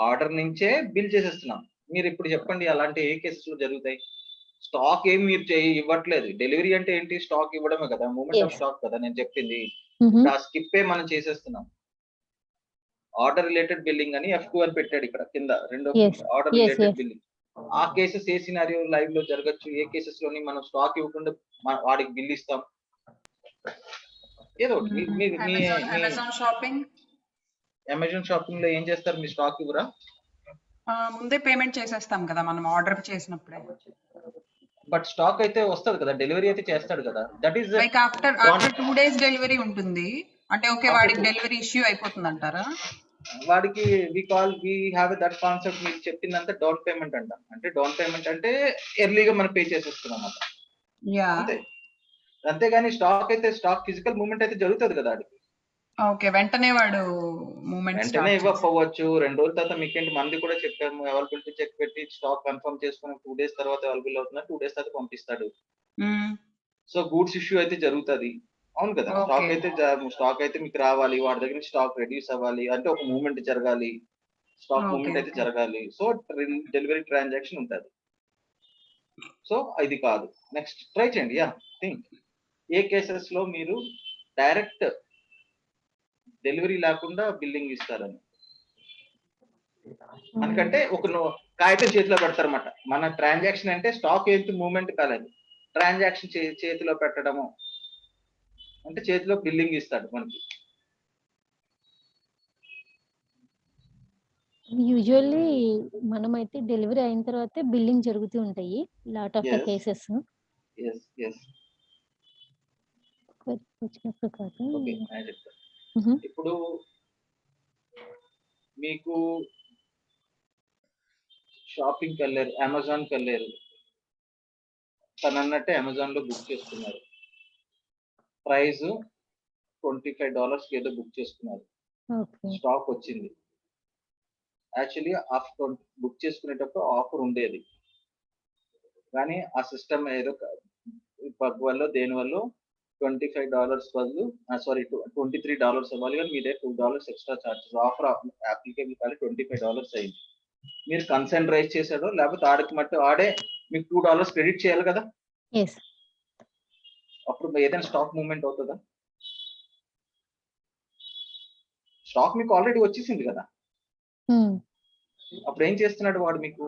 order నుంచే bill చేసేస్తున్నాం. మీరు ఇప్పుడు చెప్పండి, అలాంటి ఏ cases లో జరుగుతాయి? స్టాక్ ఏం మీరు ఇవ్వట్లేదు. డెలివరీ అంటే ఏంటి? స్టాక్ ఇవ్వడమే కదా, మూమెంట్ ఆఫ్ స్టాక్ కదా నేను చెప్పింది. ఆ స్కిప్ మనం చేసేస్తున్నాం. ఆర్డర్ రిలేటెడ్ బిల్లింగ్ అని F2 అని పెట్టాడు ఇక్కడ కింద రెండో Yes. Order Yes, related yes. Billing. ఆ కేసెస్ ఏ సినారియో లైవ్ లో జరగచ్చు, ఏ కేసెస్ లోని మనం స్టాక్ ఇవ్వకుండా వాడికి బిల్ ఇస్తాం, ఏదో ఒకటి. మీ అమెజాన్ షాపింగ్, అమెజాన్ షాపింగ్ లో ఏం చేస్తారు, మీ స్టాక్ ఇవ్వరా? ముందే పేమెంట్ చేసేస్తాం కదా మనం ఆర్డర్ చేసినప్పుడే. బట్ స్టాక్ అయితే వస్తుంది కదా, డెలివరీ అయితే చేస్తాడు కదా. That is like after 2 days delivery ఉంటుంది అంటే ఓకే, వాడికి డెలివరీ ఇష్యూ అయిపోతుంది అంటారా? వాడికి వి హ్యావ్ దట్ కాన్సెప్ట్. మీకు చెప్పిందంతా డౌన్ పేమెంట్ అంట. అంటే డౌన్ పేమెంట్ అంటే ఎర్లీగా మనం పే చేసేస్తున్నాం అన్నమాట. యా, అంతే. అంతేగాని స్టాక్ అయితే స్టాక్ ఫిజికల్ మూవ్మెంట్ అయితే జరుగుతుంది కదా వాడికి. ఓకే, వెంటనే వాడు మూవ్మెంట్ వెంటనే ఇవ్వకపోవచ్చు. 2 రోజుల తర్వాత మీకేంటి, మంది కూడా చెప్పాము అవైలబిలిటీ చెక్ పెట్టి స్టాక్ కన్ఫర్మ్ చేసుకుని 2 days తర్వాత అవైలబుల్ అవుతున్నా 2 days తర్వాత పంపిస్తాడు. సో గూడ్స్ ఇష్యూ అయితే జరుగుతుంది. అవును కదా. స్టాక్ అయితే మీకు రావాలి, వాడి దగ్గర స్టాక్ రెడ్యూస్ అవ్వాలి అంటే ఒక మూవ్మెంట్ జరగాలి, స్టాక్ మూవ్మెంట్ అయితే జరగాలి. సో డెలివరీ ట్రాన్సాక్షన్ ఉంటుంది. సో ఇది కాదు. నెక్స్ట్ ట్రై చేయండి. యా, థింక్ ఏ కేసెస్ లో మీరు డైరెక్ట్ డెలివరీ లేకుండా బిల్లింగ్ ఇస్తారని. మనకంటే ఒక కాగితం చేతిలో పెడతారన్నమాట. మన ట్రాన్సాక్షన్ అంటే స్టాక్ ఏంటి మూవ్మెంట్ కాలేదు, ట్రాన్సాక్షన్ చేతిలో పెట్టడము అంటే చేతిలో బిల్లింగ్ ఇస్తాడు మనకి. యూజువల్లీ మనమైతే డెలివరీ అయిన తర్వాతే బిల్లింగ్ జరుగుతూ ఉంటాయి లాట్ ఆఫ్ ద కేసెస్. వచ్చినప్పుడు కాదు. ఇప్పుడు మీకు షాపింగ్కి వెళ్ళారు, అమెజాన్కి వెళ్ళారు, తను అన్నట్టే అమెజాన్ లో బుక్ చేసుకున్నారు, ప్రైస్ $25 ఏదో బుక్ చేసుకున్నారు. స్టాక్ వచ్చింది. యాక్చువల్లీ బుక్ చేసుకునేటప్పుడు ఆఫర్ ఉండేది, కానీ ఆ సిస్టమ్ ఏదో బగ్ వల్ల దేని వల్ల $25 బదులు $23 అవ్వాలి, కానీ మీదే $2 ఎక్స్ట్రా చార్జెస్. ఆఫర్ అప్లికేబుల్ కానీ $25 అయింది. మీరు కన్సర్న్ రైజ్ చేశాడో లేకపోతే ఆడికి మట్టు ఆడే మీకు $2 క్రెడిట్ చేయాలి కదా. అప్పుడు ఏదైనా స్టాక్ మూవ్మెంట్ అవుతుందా? స్టాక్ మీకు ఆల్రెడీ వచ్చేసింది కదా. అప్పుడు ఏం చేస్తున్నాడు వాడు మీకు?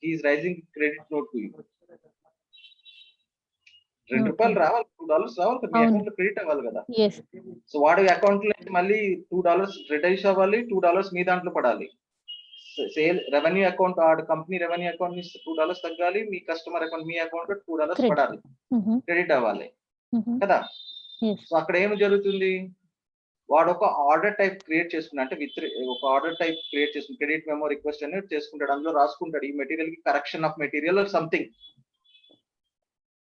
He's raising credit note to you. $2 రావాలి, $2 రావాలి కదా, మీ అకౌంట్ లో క్రెడిట్ అవ్వాలి కదా. సో వాడి అకౌంట్ లో మళ్ళీ $2 రిటైర్స్ అవ్వాలి, $2 మీ దాంట్లో పడాలి. సేల్ రెవెన్యూ అకౌంట్, ఆడు కంపెనీ రెవెన్యూ అకౌంట్ నుంచి $2 తగ్గాలి, మీ కస్టమర్ అకౌంట్ మీ అకౌంట్ లో $2 పడాలి, క్రెడిట్ అవ్వాలి కదా. సో అక్కడ ఏమి జరుగుతుంది? వాడు ఒక ఆర్డర్ టైప్ క్రియేట్ చేసుకున్నా, అంటే ఒక ఆర్డర్ టైప్ క్రియేట్ చేసుకుని క్రెడిట్ మెమో రిక్వెస్ట్ అనేది చేసుకుంటాడు. అందులో రాసుకుంటాడు ఈ మెటీరియల్ కి correction of material or something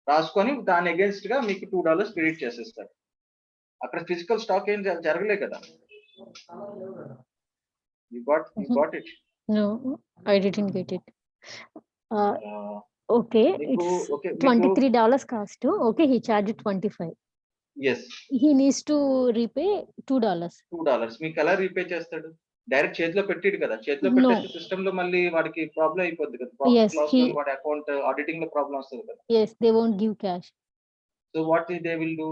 రాసుకొని దాని అగేన్స్ట్ గా మీకు $2 క్రెడిట్ చేసేస్తాడు. అక్కడ ఫిజికల్ స్టాక్ ఏం జరగలే కదా. You got it? No, I didn't get it. Okay, it's $23 cost. Okay, he charged 25. Yes. He needs to repay $2. మీకు ఎలా రీపే చేస్తాడు? డైరెక్ట్ చేతిలో పెట్టాడు కదా. చేతిలో పెట్టేస్తే సిస్టమ్ లో మళ్ళీ వాడికి ప్రాబ్లం అయిపోద్ది కదా. వాడి అకౌంట్ ఆడిటింగ్ లో ప్రాబ్లం వస్తుంది కదా. Yes, they won't give cash. So what they will do?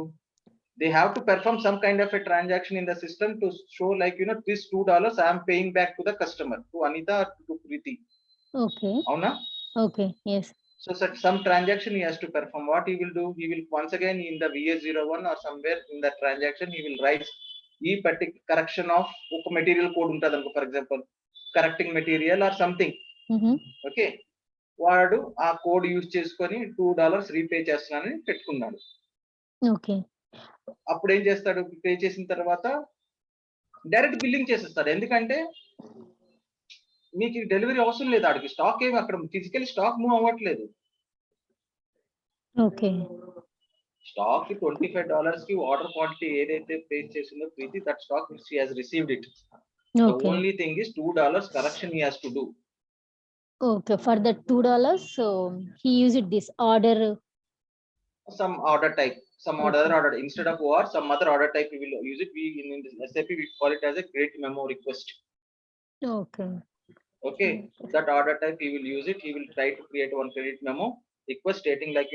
They have to perform some kind of a transaction in the system to show like, this $2 I am paying back to the customer, to Anita or to Preeti. Okay. Avuna? Okay, yes. So some transaction he has to perform. What he will do? He will once again in the VA01 or somewhere in that transaction he will write ఈ particular correction of ఒక material code ఉంటుంది అనుకో, for example correcting material or something. Okay, వాడు ఆ code use చేసుకొని $2 repay చేస్తున్నానని పెట్టుకున్నాడు. Okay, అప్పుడు ఏం చేస్తాడు? పే చేసిన తర్వాత డైరెక్ట్ బిల్లింగ్ చేసేస్తాడు. ఎందుకంటే మీకు డెలివరీ అవసరం లేదు, ఆడికి స్టాక్ ఏమి అక్కడ ఫిజికల్ స్టాక్ మూవ్ అవ్వట్లేదు. ఓకే, స్టాక్ $25 కి ఆర్డర్ క్వాంటిటీ ఏదైతే పే చేసిందో Preethi, that stock she has received it. The only thing is $2 correction he has to do. Okay, for the $2, so he used this order. Some order type, some other order instead of OR, some other order type we will use it. We in SAP we call it as a create memo request. Okay, that order type he will use it. He will try to create one credit memo request stating like,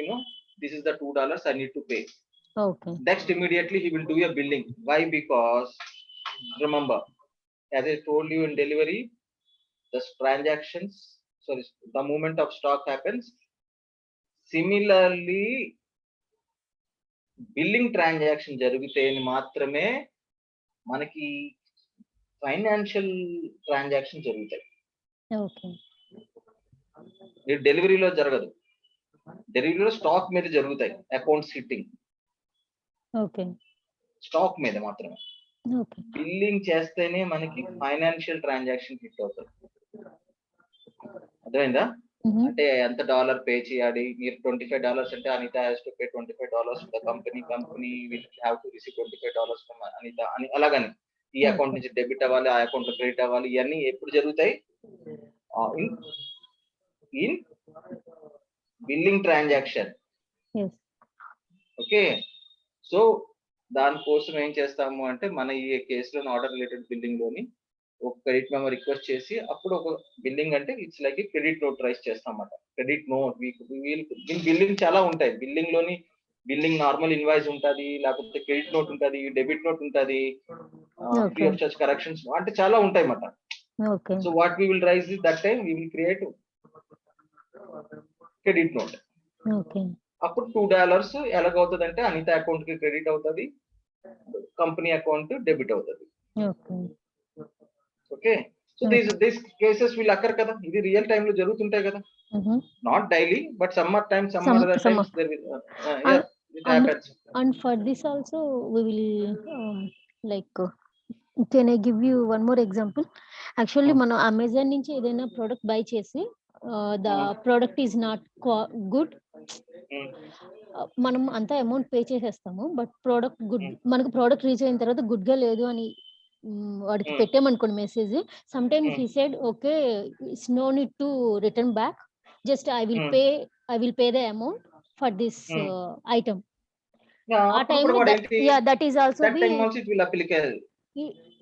this is the $2 I need to pay. Okay. Next immediately he will do a billing. Why? Because remember, as I told you in delivery, the transactions, sorry, the movement of stock happens. Similarly, billing transaction జరిగితే మాత్రమే మనకి financial transaction జరుగుతాయి. Okay. డెలివరీలో జరగదు. డెలివరీలో stock మీద జరుగుతాయి, accounts hitting. Okay. Stock మీద మాత్రమే. Okay. Billing చేస్తేనే మనకి ఫైనాన్షియల్ ట్రాన్సాక్షన్ హిట్ అవుతుంది. అర్థమైందా? అంటే ఎంత డాలర్ పే చేయాలి, మీరు $25 అంటే Anitha has to pay $25 to the company, company will have to receive $25 from Anitha అని, అలాగని ఈ అకౌంట్ నుంచి డెబిట్ అవ్వాలి, ఆ అకౌంట్ లో క్రెడిట్ అవ్వాలి. ఇవన్నీ ఎప్పుడు జరుగుతాయి? In billing transaction. Okay. So దానికోసం ఏం చేస్తాము అంటే, మన ఈ కేసులో ఆర్డర్ రిలేటెడ్ బిల్లింగ్ లోని ఒక క్రెడిట్ మెంబర్ రిక్వెస్ట్ చేసి అప్పుడు ఒక బిల్లింగ్ అంటే it's like credit note raise చేస్తాం అన్నమాట. క్రెడిట్ నోట్ బిల్లింగ్ చాలా ఉంటాయి. బిల్లింగ్ లోని బిల్లింగ్ నార్మల్ ఇన్వాయిస్ ఉంటుంది, లేకపోతే క్రెడిట్ నోట్ ఉంటుంది, డెబిట్ నోట్ ఉంటుంది, ఫ్రీ ఆఫ్ చార్జ్ కరెక్షన్స్ అంటే చాలా ఉంటాయి అన్నమాట. So what we will raise that time we will create credit note. అప్పుడు $2 ఎలాగవుతుంది అంటే అనిత అకౌంట్ కి క్రెడిట్ అవుతుంది, కంపెనీ అకౌంట్ డెబిట్ అవుతుంది. Okay. So this cases will occur కదా, ఇది రియల్ టైమ్ లో జరుగుతుంటాయి కదా. Not daily but some times some other times there will it happens. And for this also we will like can I give you one more example? Actually మనం Amazon నుంచి ఏదైనా product buy చేసి the product is not good, మనం అంత amount pay చేసేస్తాము, but product good, మనకు product reach అయిన తర్వాత గుడ్ గా లేదు అని వాడికి పెట్టామనుకోండి message. Some time he said okay it's no need to return back, just I will pay the amount for this item. ఆ time yeah, that is also that time also it will applicable.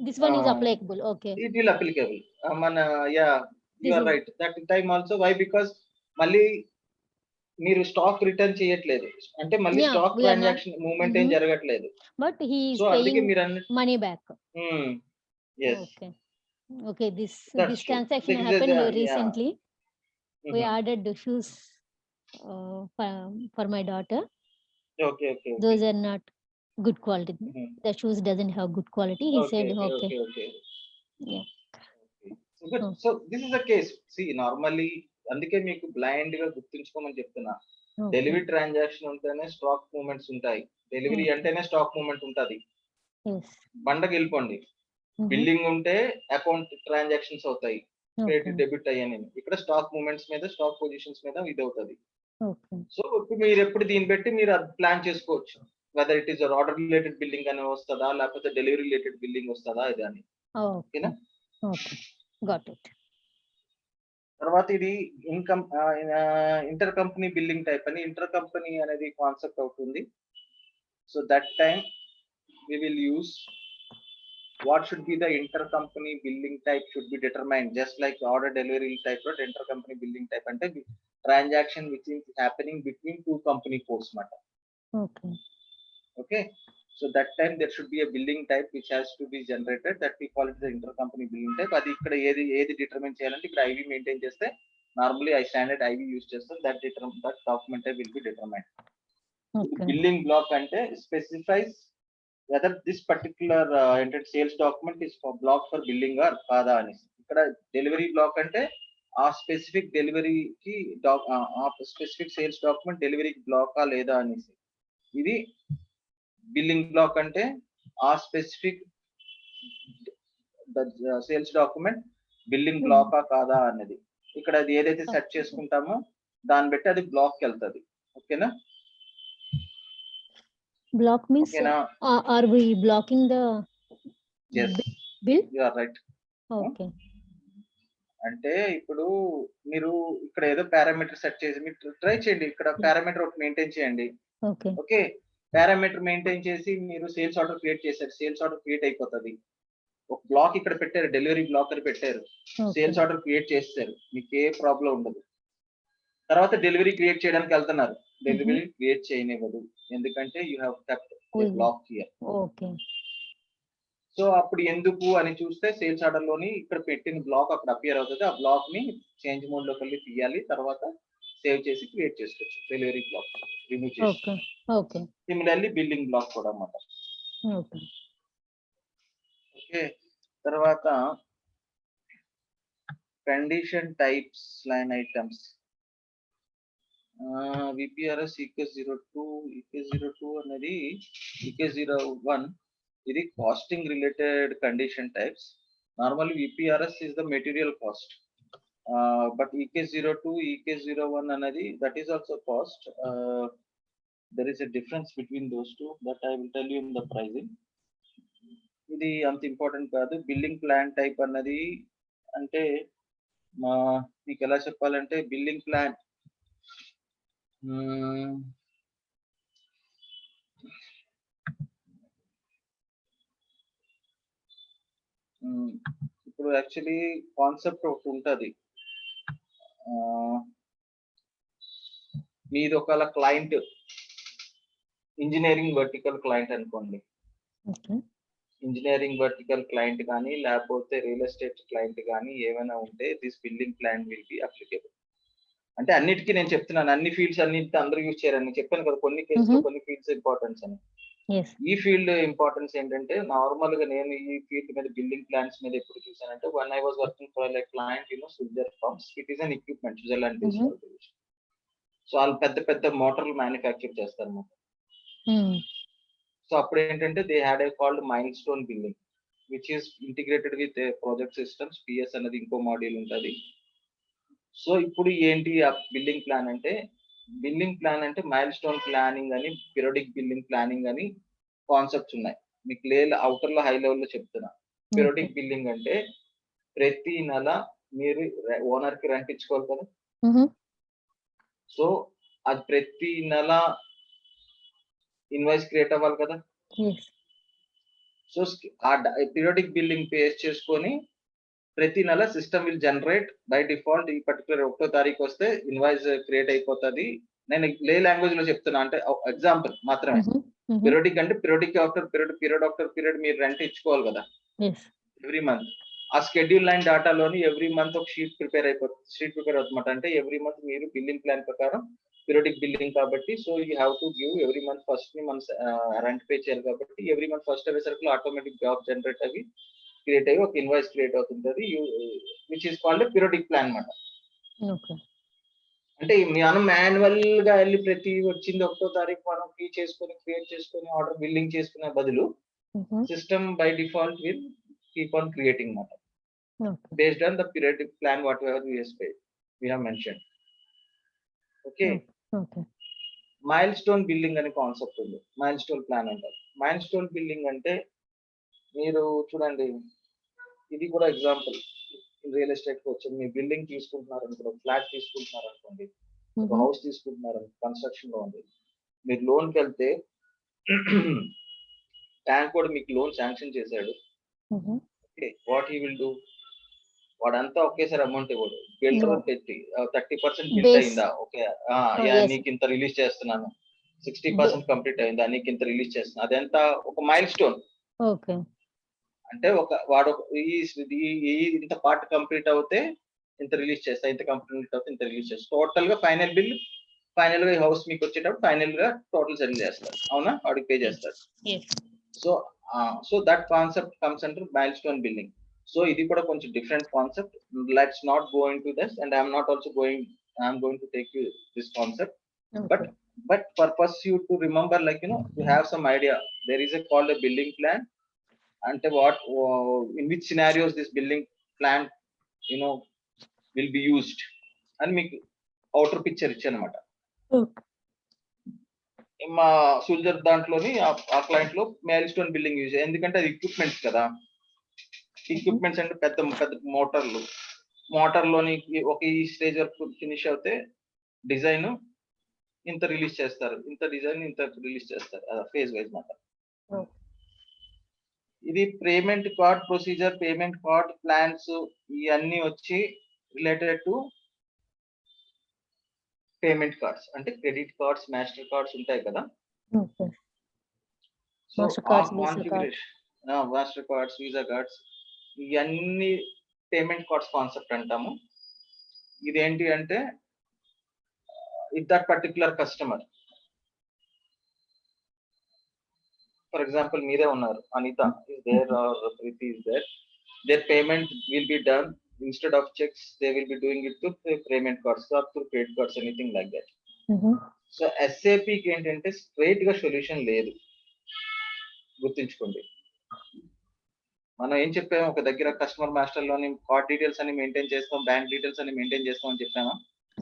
This one is applicable. Okay, it will applicable. Mana yeah, you are right. That time also why? Because మళ్ళీ మీరు stock return చేయట్లేదు అంటే మళ్ళీ stock transaction movement ఏం జరగట్లేదు, but he is paying money back. yes. Okay, this transaction happened recently. We ordered the shoes for my daughter. Okay. Those are not good quality. The shoes doesn't have good quality. He said okay. Yeah. So this is the case. See, normally అందుకే మీకు blind గా గుర్తుంచుకోమని చెప్తున్నా. Delivery transaction ఉంటేనే stock movements ఉంటాయి, delivery అంటేనే stock movement ఉంటది. బండకి వెళ్ళిపోండి, billing ఉంటే అకౌంట్ ట్రాన్సాక్షన్స్ అవుతాయి, క్రెడిట్ డెబిట్ అయ్యాయి. ఇక్కడ స్టాక్ మూవ్మెంట్స్ మీద, స్టాక్ పొజిషన్స్ మీద ఇది అవుతుంది. సో ఇప్పుడు మీరు ఎప్పుడు దీన్ని బట్టి మీరు ప్లాన్ చేసుకోవచ్చు, weather it is order related billing అని వస్తుందా, లేకపోతే డెలివరీ రిలేటెడ్ బిల్లింగ్ వస్తుందా ఇది అని. ఓకేనా? Got it. తర్వాత ఇది income inter company billing type అని, ఇంటర్ కంపెనీ అనేది కాన్సెప్ట్ అవుతుంది. So that time we will use what should be the intercompany billing type should be determined, just like order delivery type or intercompany billing type ante transaction which is happening between two company codes mata. Okay, so that time there should be a billing type which has to be generated, that we call it the intercompany billing type. adi ikkada edi determine cheyalante ikkada IV maintain cheste, normally I standard IV use chestam, that document type will be determined. Billing block ante specifies whether this particular entered sales document is for block for billing or kada ani. Ikkada delivery block ante ఆ specific డెలివరీకి ఆ specific sales document delivery బ్లాకా లేదా అనేసి. ఇది billing black అంటే ఆ specific sales document billing బ్లాకా కాదా అన్నది. ఇక్కడ అది ఏదైతే సెట్ చేసుకుంటామో దాన్ని బట్టి అది బ్లాక్ వెళ్తుంది. ఓకేనా? Block means are we blocking the bill? You are right. Okay. అంటే ఇప్పుడు మీరు ఇక్కడ ఏదో పారామీటర్ సెట్ చేసి మీరు ట్రై చేయండి, ఇక్కడ పారామీటర్ ఒకటి మెయింటైన్ చేయండి. ఓకే, పారామీటర్ మెయింటైన్ చేసి మీరు సేల్స్ ఆర్డర్ క్రియేట్ చేశారు, సేల్స్ ఆర్డర్ క్రియేట్ అయిపోతుంది. ఒక బ్లాక్ ఇక్కడ పెట్టారు, డెలివరీ బ్లాక్ అని పెట్టారు, సేల్స్ ఆర్డర్ క్రియేట్ చేస్తారు, మీకు ఏ ప్రాబ్లం ఉండదు. తర్వాత డెలివరీ క్రియేట్ చేయడానికి వెళ్తున్నారు, డెలివరీ క్రియేట్ చేయనివ్వదు, ఎందుకంటే you have kept block here. Okay. So అప్పుడు ఎందుకు అని చూస్తే సేల్స్ ఆర్డర్ లోని ఇక్కడ పెట్టిన బ్లాక్ అక్కడ అపియర్ అవుతుంది. ఆ బ్లాక్ ని చేంజ్ మోడ్ లోకి వెళ్ళి తీయాలి, తర్వాత సేవ్ చేసి క్రియేట్ చేసుకోవచ్చు. డెలివరీ బ్లాక్ రిమూవ్ చేసి. ఓకే సిమిలర్లీ బిల్లింగ్ బ్లాక్ కూడా అన్నమాట. ఓకే ఓకే, తర్వాత condition types line items. VPRS EK02 EK02 అనేది EK01 ఇది costing related condition types. Normally VPRS is the material cost, but EK02 EK01 అనేది that is also cost. There is a difference between those two that I will tell you in the pricing. ఇది అంత important కాదు. Billing plan type అన్నది అంటే మీకు ఎలా చెప్పాలంటే billing plan ఇప్పుడు యాక్చువల్లీ కాన్సెప్ట్ ఒకటి ఉంటుంది. మీది ఒకవేళ క్లయింట్ ఇంజనీరింగ్ వర్టికల్ క్లయింట్ అనుకోండి. ఇంజనీరింగ్ వర్టికల్ క్లయింట్ కానీ లేకపోతే రియల్ ఎస్టేట్ క్లయింట్ కానీ ఏమైనా ఉంటే this billing plan will be applicable. అంటే అన్నిటికీ నేను చెప్తున్నాను, అన్ని ఫీల్డ్స్ అన్నిటి అందరూ యూజ్ చేయరని చెప్పాను కదా, కొన్ని కేసులో కొన్ని ఫీల్డ్స్ ఇంపార్టెన్స్ అని. ఈ ఫీల్డ్ ఇంపార్టెన్స్ ఏంటంటే నార్మల్ గా నేను ఈ ఫీల్డ్ మీద బిల్డింగ్ ప్లాన్స్ మీద ఎప్పుడు చూసానంటే when I was working for a client, Sulzer Pumps, it is an equipment, Switzerland based organization. So వాళ్ళు పెద్ద పెద్ద మోటార్లు మ్యానుఫ్యాక్చర్ చేస్తారు అన్నమాట. సో అప్పుడు ఏంటంటే they had a called mile stone billing which is integrated with project systems. PS అనేది ఇంకో మాడ్యూల్ ఉంటుంది. సో ఇప్పుడు ఏంటి ఆ బిల్లింగ్ ప్లాన్ అంటే, బిల్లింగ్ ప్లాన్ అంటే మైల్ స్టోన్ ప్లానింగ్ అని, పీరియాడిక్ బిల్లింగ్ ప్లానింగ్ అని కాన్సెప్ట్స్ ఉన్నాయి. మీకు అవుటర్ లో హై లెవెల్ లో చెప్తున్నా. పీరియాడిక్ బిల్లింగ్ అంటే ప్రతి నెల మీరు ఓనర్ కి రెంట్ ఇచ్చుకోవాలి కదా. సో అది ప్రతి నెల ఇన్వాయిస్ క్రియేట్ అవ్వాలి కదా. సో ఆ పీరియాడిక్ బిల్లింగ్ పేస్ చేసుకొని ప్రతి నెల system will generate by default ఈ పర్టికులర్ 1వ తారీఖు వస్తే ఇన్వాయిస్ క్రియేట్ అయిపోతుంది. నేను లే లాంగ్వేజ్ లో చెప్తున్నా, అంటే ఎగ్జాంపుల్ మాత్రమే. పీరియాడిక్ అంటే periodic after period after period మీరు రెంట్ ఇచ్చుకోవాలి కదా ఎవ్రీ మంత్. ఆ షెడ్యూల్ లైన్ డేటాలోని ఎవ్రీ మంత్ ఒక షీట్ ప్రిపేర్ అవుతుందన్నమాట. అంటే ఎవ్రీ మంత్ మీరు బిల్లింగ్ ప్లాన్ ప్రకారం పీరియాడిక్ బిల్లింగ్ కాబట్టి so you have to give every month first ని మనం రెంట్ పే చేయాలి కాబట్టి ఎవ్రీ మంత్ ఫస్ట్ అయ్యేసరికి ఆటోమేటిక్ జాబ్ జనరేట్ అవి క్రియేట్ అయ్యి ఒక ఇన్వాయిస్ క్రియేట్ అవుతుంటది, which is called periodic plan అన్నమాట. అంటే మనం మాన్యువల్ గా వెళ్ళి ప్రతి వచ్చింది 1వ తారీఖు మనం క్రియేట్ చేసుకొని ఆర్డర్ బిల్లింగ్ చేసుకునే బదులు system by default will keep on creating అన్నమాట based on the periodic plan whatever we have mentioned. Okay, milestone billing అనే కాన్సెప్ట్ ఉంది. మైల్ స్టోన్ ప్లాన్ అంటారు. మైల్ స్టోన్ బిల్లింగ్ అంటే మీరు చూడండి, ఇది కూడా ఎగ్జాంపుల్. రియల్ ఎస్టేట్ కి వచ్చి మీ బిల్డింగ్ తీసుకుంటున్నారు అనుకో, ఫ్లాట్ తీసుకుంటున్నారు అనుకోండి, ఒక హౌస్ తీసుకుంటున్నారు, కన్స్ట్రక్షన్ లో ఉంది. మీరు లోన్ కి వెళ్తే బ్యాంక్ కూడా మీకు లోన్ శాంక్షన్ చేశాడు. వాట్ హీ విల్ డూ, వాడంతా ఒకేసారి అమౌంట్ ఇవ్వడు. బిల్డర్ పెట్టి 30% బిల్డ్ అయిందా, ఓకే నీకు ఇంత రిలీజ్ చేస్తున్నాను, 60% కంప్లీట్ అయిందా, నీకు ఇంత రిలీజ్ చేస్తున్నా, అదంతా ఒక మైల్ స్టోన్. అంటే వాడు ఇంత పార్ట్ కంప్లీట్ అవుతే ఇంత రిలీజ్ చేస్తా, ఇంత కంప్లీట్ అవుతే ఇంత రిలీజ్ చేస్తా, టోటల్ గా ఫైనల్ బిల్ ఫైనల్ గా హౌస్ మీకు వచ్చేటప్పుడు ఫైనల్ గా టోటల్ సెటిల్ చేస్తారు. అవునా, వాడికి పే చేస్తారు. So that concept comes under mile stone billing. So ఇది కూడా కొంచెం different concept. Let's not go into this and I'm going to take you this concept, but purpose you to remember, like to have some idea. There is called a billing plan, and what in which scenarios this billing plan will be used and మీకు outer picture ఇచ్చానమాట. మా సూల్జర్ దాంట్లోని ఆ client లో mile stone billing use, ఎందుకంటే అది equipments కదా. Equipments అంటే పెద్ద పెద్ద మోటార్లోని ఒక ఈ స్టేజ్ వరకు ఫినిష్ అవుతే డిజైన్ ఇంత రిలీజ్ చేస్తారు, ఇంత డిజైన్ ఇంత రిలీజ్ చేస్తారు, ఫేజ్ వైజ్ మాట. ఇది payment card procedure, payment card plans ఇవన్నీ వచ్చి రిలేటెడ్ టు పేమెంట్ కార్డ్స్. అంటే క్రెడిట్ కార్డ్స్, మాస్టర్ కార్డ్స్ ఉంటాయి కదా. So master cards, visa cards, ఇవన్నీ పేమెంట్ కార్డ్స్ కాన్సెప్ట్ అంటాము. ఇదేంటి అంటే if that particular customer, for example మీరే ఉన్నారు, Anita is there or Preeti is there, their payment will be done instead of checks, they will be doing it through payment cards or through credit cards, anything like that. So SAP కి ఏంటంటే straight గా solution లేదు, గుర్తుంచుకోండి. మనం ఏం చెప్పాము, ఒక దగ్గర కస్టమర్ మాస్టర్ లోని కార్డ్ డీటెయిల్స్ అని మెయింటైన్ చేస్తాం, బ్యాంక్ డీటెయిల్స్ అని మెయింటైన్ చేస్తాం అని చెప్పామా,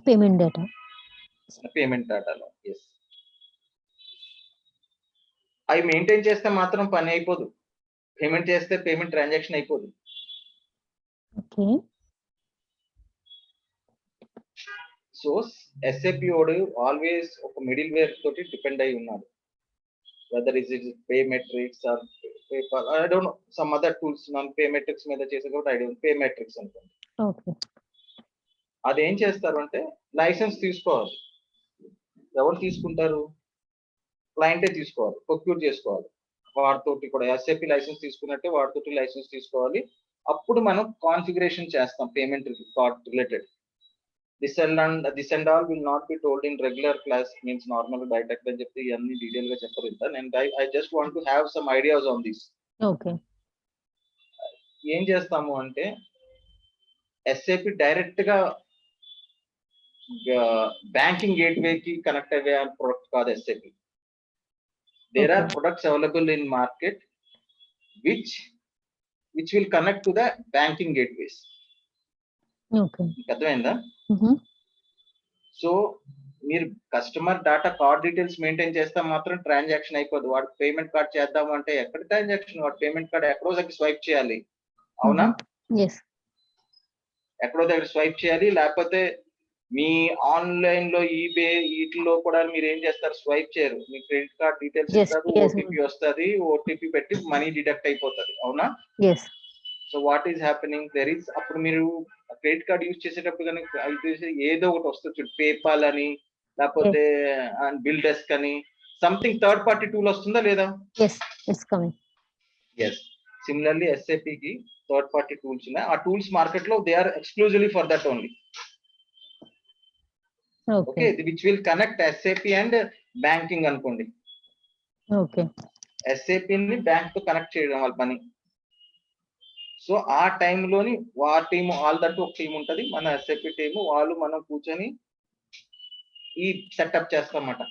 పేమెంట్ డేటాలో. ఎస్, అవి మెయింటైన్ చేస్తే మాత్రం పని అయిపోదు, పేమెంట్ చేస్తే పేమెంట్ ట్రాన్సాక్షన్ అయిపోదు. సో SAP ఓడు ఆల్వేస్ ఒక మిడిల్ వేర్ తోటి డిపెండ్ అయి ఉన్నాడు. Whether is it Paymetrics or PayPal, I don't know, some other tools మనం పే మెట్రిక్స్ మీద చేసే కాబట్టి ఐ డోంట్, పే మెట్రిక్స్ అనుకోండి. అదేం చేస్తారు అంటే లైసెన్స్ తీసుకోవాలి. ఎవరు తీసుకుంటారు, క్లయింటే తీసుకోవాలి, ప్రొక్యూర్ చేసుకోవాలి. వాడితోటి కూడా SAP లైసెన్స్ తీసుకున్నట్టే వాడితోటి లైసెన్స్ తీసుకోవాలి. అప్పుడు మనం కాన్ఫిగరేషన్ చేస్తాం payment card related. This and all will not be told in regular class, means normal బయట అని చెప్తే ఇవన్నీ డీటెయిల్ గా చెప్పరు ఇంత. నేను I just want to have some ideas on this. Okay. ఏం చేస్తాము అంటే SAP డైరెక్ట్ గా బ్యాంకింగ్ గేట్వే కి కనెక్ట్ అయ్యే ప్రొడక్ట్ కాదు SAP. There are products available in market which will connect to the banking gateways. Okay. అర్థమైందా? So మీరు customer data card details maintain చేస్తే మాత్రం ట్రాన్సాక్షన్ అయిపోదు. వాడు పేమెంట్ కార్డ్ చేద్దాము అంటే ఎక్కడ ట్రాన్సాక్షన్, వాడు పేమెంట్ కార్డ్ ఎక్కడో దగ్గర స్వైప్ చేయాలి, అవునా? ఎక్కడో దగ్గర స్వైప్ చేయాలి. లేకపోతే మీ ఆన్లైన్ లో ఈబే వీటిలో కూడా మీరు ఏం చేస్తారు, స్వైప్ చేయరు. మీ క్రెడిట్ కార్డ్ డీటెయిల్స్ ఇస్తారు, ఓటీపీ వస్తుంది, ఓటీపీ పెట్టి మనీ డిడక్ట్ అయిపోతుంది, అవునా? So what is happening, there is, అప్పుడు మీరు క్రెడిట్ కార్డ్ యూజ్ చేసేటప్పుడు కానీ ఏదో ఒకటి వస్తుంది, పేపాల్ అని, లేకపోతే బిల్ డెస్క్ అని, సంథింగ్ థర్డ్ పార్టీ టూల్ వస్తుందా లేదా? ఎస్, సిమిలర్లీ SAP కి థర్డ్ పార్టీ టూల్స్ ఉన్నాయి. ఆ టూల్స్ మార్కెట్ లో they are exclusively for that only. Okay, which will connect SAP and banking అనుకోండి. SAP ని బ్యాంక్ తో కనెక్ట్ చేయడం వాళ్ళ పని. సో ఆ టైంలోని ఆ టీమ్ వాళ్ళదంటూ ఒక టీం ఉంటది, మన SAP టీము, వాళ్ళు మనం కూర్చొని ఈ సెటప్ చేస్తామన్నమాట.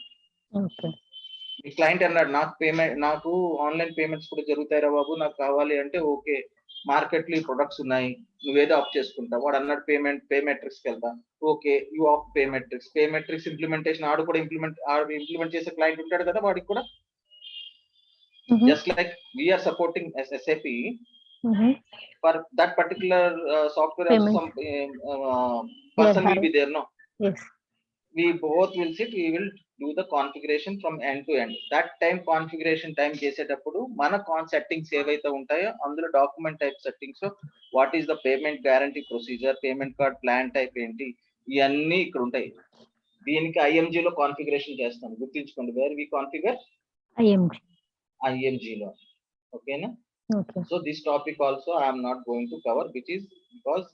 మీ క్లయింట్ అన్నాడు, నాకు ఆన్లైన్ పేమెంట్స్ కూడా జరుగుతాయి రా బాబు, నాకు కావాలి అంటే, ఓకే మార్కెట్ లో ఈ ప్రొడక్ట్స్ ఉన్నాయి, నువ్వేదో ఆప్ చేసుకుంటావు. వాడు అన్నాడు పే మెట్రిక్స్ కి వెళ్తా, okay you up Paymetrics implementation ఆడు కూడా ఇంప్లిమెంట్ చేసే క్లయింట్ ఉంటాడు కదా, వాడికి కూడా just like we are supporting SAP for that particular software, also some person will be there, no? We both will sit, we will do the configuration from end to end. That time configuration time చేసేటప్పుడు మన settings ఏవైతే ఉంటాయో అందులో document type settings, what is the payment guarantee procedure, payment card plan type ఏంటి, ఇవన్నీ ఇక్కడ ఉంటాయి. దీనికి IMG లో కాన్ఫిగరేషన్ చేస్తాం, గుర్తుంచుకోండి. వేర్ వి కాన్ఫిగర్, IMG లో, ఓకేనా? So this topic also I am not going to cover, which is because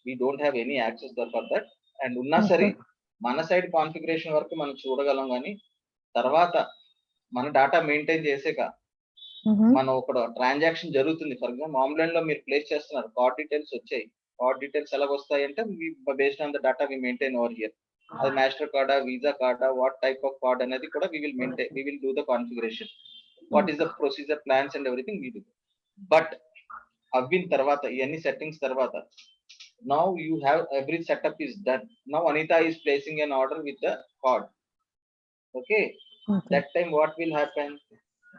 we don't have any access for that. And ఉన్నా సరే మన సైడ్ కాన్ఫిగరేషన్ వరకు మనం చూడగలం, కానీ తర్వాత మన డేటా మెయింటైన్ చేసాక మనం ఒక ట్రాన్సాక్షన్ జరుగుతుంది, ఫర్ ఎగ్జాంపుల్ ఆన్లైన్ లో మీరు ప్లేస్ చేస్తున్నారు, కార్డ్ డీటెయిల్స్ వచ్చాయి. కార్డ్ డీటెయిల్స్ ఎలా వస్తాయి అంటే based on the data we maintain over here. అది మాస్టర్ కార్డా, వీసా కార్డా, వాట్ టైప్ ఆఫ్ కార్డ్ అనేది కూడా we will do the configuration. What is the procedure, plans and everything we do. But అవిన తర్వాత ఇవన్నీ సెట్టింగ్స్ తర్వాత, now you have every setup is done. Now Anita is placing an order with the card. Okay. That time what will happen,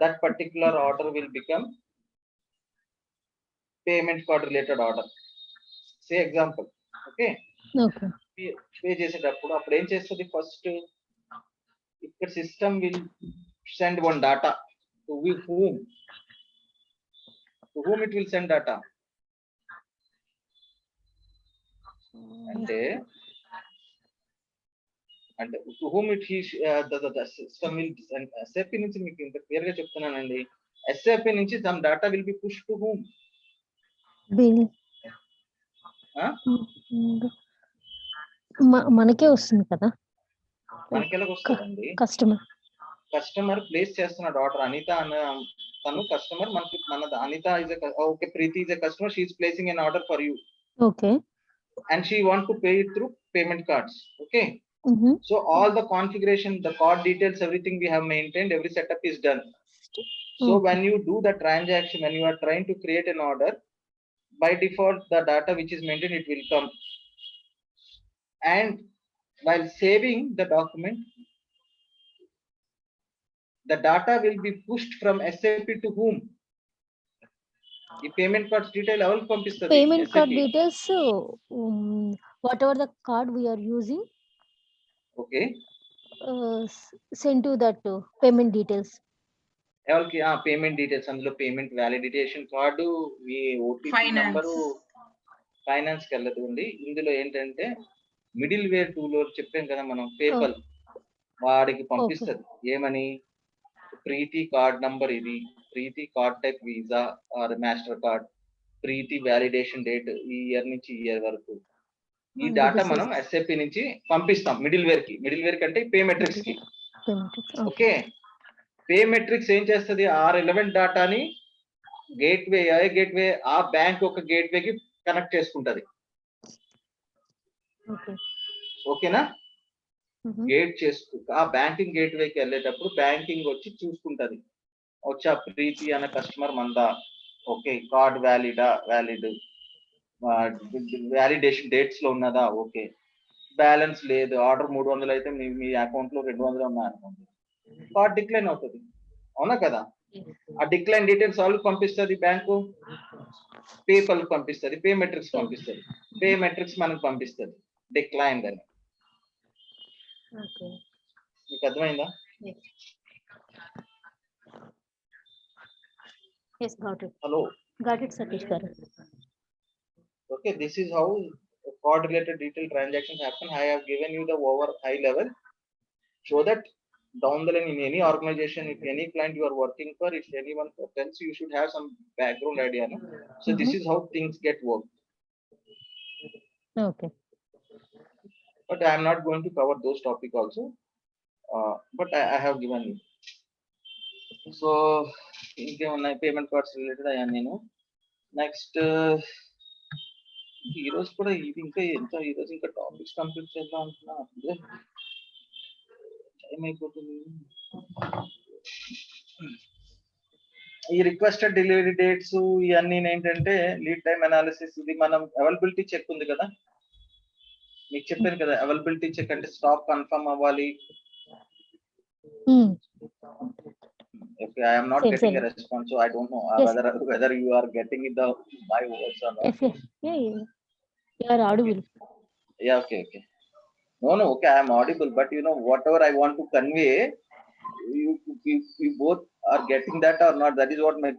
that particular order will become payment card related order. Say example, okay, pay చేసేటప్పుడు అప్పుడు ఏం చేస్తుంది, first ఇక్కడ system will send one data to whom it will send data. అంటే to whom it the system will send. SAP నుంచి మీకు ఇంత clear గా చెప్తున్నానండి. SAP నుంచి some data will be pushed to whom? Bill Huh? మనకే వస్తుంది కదా మనకి ఎలాగ వస్తుందండి? కస్టమర్ ప్లేస్ చేస్తున్నాడు ఆర్డర్. అనిత అన్న తను కస్టమర్, మనకి మన Anitha is okay, Preethi is a customer, she is placing an order for you. Okay. And she want to pay it through payment cards. Okay. So all the configuration, the card details, everything we have maintained, every setup is done. So when you do the transaction, when you are trying to create an order, by default the data which is maintained, it will come. And while saving the document, the data will be pushed from SAP to whom? The payment cards detail avail పంపిస్తుంది. Payment card details, whatever the card we are using, okay, send to that payment details. ఎవరికి payment details, అందులో payment validation card, మీ OTP number finance కి వెళ్ళదు అండి. ఇందులో ఏంటంటే middle wear tool చెప్పాం కదా మనం, పేపల్ వాడికి పంపిస్తుంది. ఏమని? ప్రీతి కార్డ్ నంబర్ ఇది, Preethi card type Visa or master card, Preethi validation date ఈ ఇయర్ నుంచి ఈ ఇయర్ వరకు. ఈ డేటా మనం SAP నుంచి పంపిస్తాం మిడిల్ వేర్ కి. మిడిల్ వేర్ కంటే పే మెట్రిక్స్ కి. ఓకే. పే మెట్రిక్స్ ఏం చేస్తుంది? ఆ రిలవెంట్ డేటాని గేట్వే ఆ బ్యాంక్ ఒక గేట్వేకి కనెక్ట్ చేసుకుంటది. ఓకేనా? గేట్ చేసుకు ఆ బ్యాంకింగ్ గేట్వేకి వెళ్ళేటప్పుడు బ్యాంకింగ్ వచ్చి చూసుకుంటది, వచ్చా ప్రీతి అనే కస్టమర్ మందా, okay, card valid validation dates లో ఉన్నదా, ఓకే, బ్యాలెన్స్ లేదు, ఆర్డర్ 300 అయితే మీ అకౌంట్ లో 200 ఉన్నాయనుకోండి, కార్డ్ డిక్లైన్ అవుతుంది. అవునా కదా? ఆ డిక్లైన్ డీటెయిల్స్ వాళ్ళకి పంపిస్తుంది బ్యాంకు, పేపల్ పంపిస్తుంది, పే మెట్రిక్స్ పంపిస్తుంది, పే మెట్రిక్స్ మనకు పంపిస్తుంది డిక్లైన్ అని. మీకు అర్థమైందా? Yes, got it. Hello. Got it, Satish garu. Okay, this is how card related detailed transactions happen. I have given you the over high level, so that down the line in any organization, if any client you are working for, if anyone tells you, you should have some background idea, no? So this is how things get worked. Okay. But I am not going to cover those topics also, but I have given you. So ఇంకేమున్నాయి payment cards related అయ్యా నేను. Next ఈరోజు కూడా ఇది ఇంకా ఎంత, ఈరోజు ఇంకా టాపిక్స్ కంప్లీట్ చేద్దాం అనుకున్నా, టైం అయిపోతుంది. ఈ రిక్వెస్టెడ్ డెలివరీ డేట్స్ ఇవన్నీ ఏంటంటే లీడ్ టైమ్ అనాలిసిస్. ఇది మనం అవైలబిలిటీ చెక్ ఉంది కదా, మీకు చెప్పాను కదా, అవైలబిలిటీ చెక్ అంటే స్టాక్ కన్ఫర్మ్ అవ్వాలి. Okay, I am not getting a response, so I don't know whether you are getting it my words or not. Yes. Yeah. You are audible. Yeah, okay. No, okay, I am audible, but you know, whatever I want to convey, you both are getting that or not. That is what my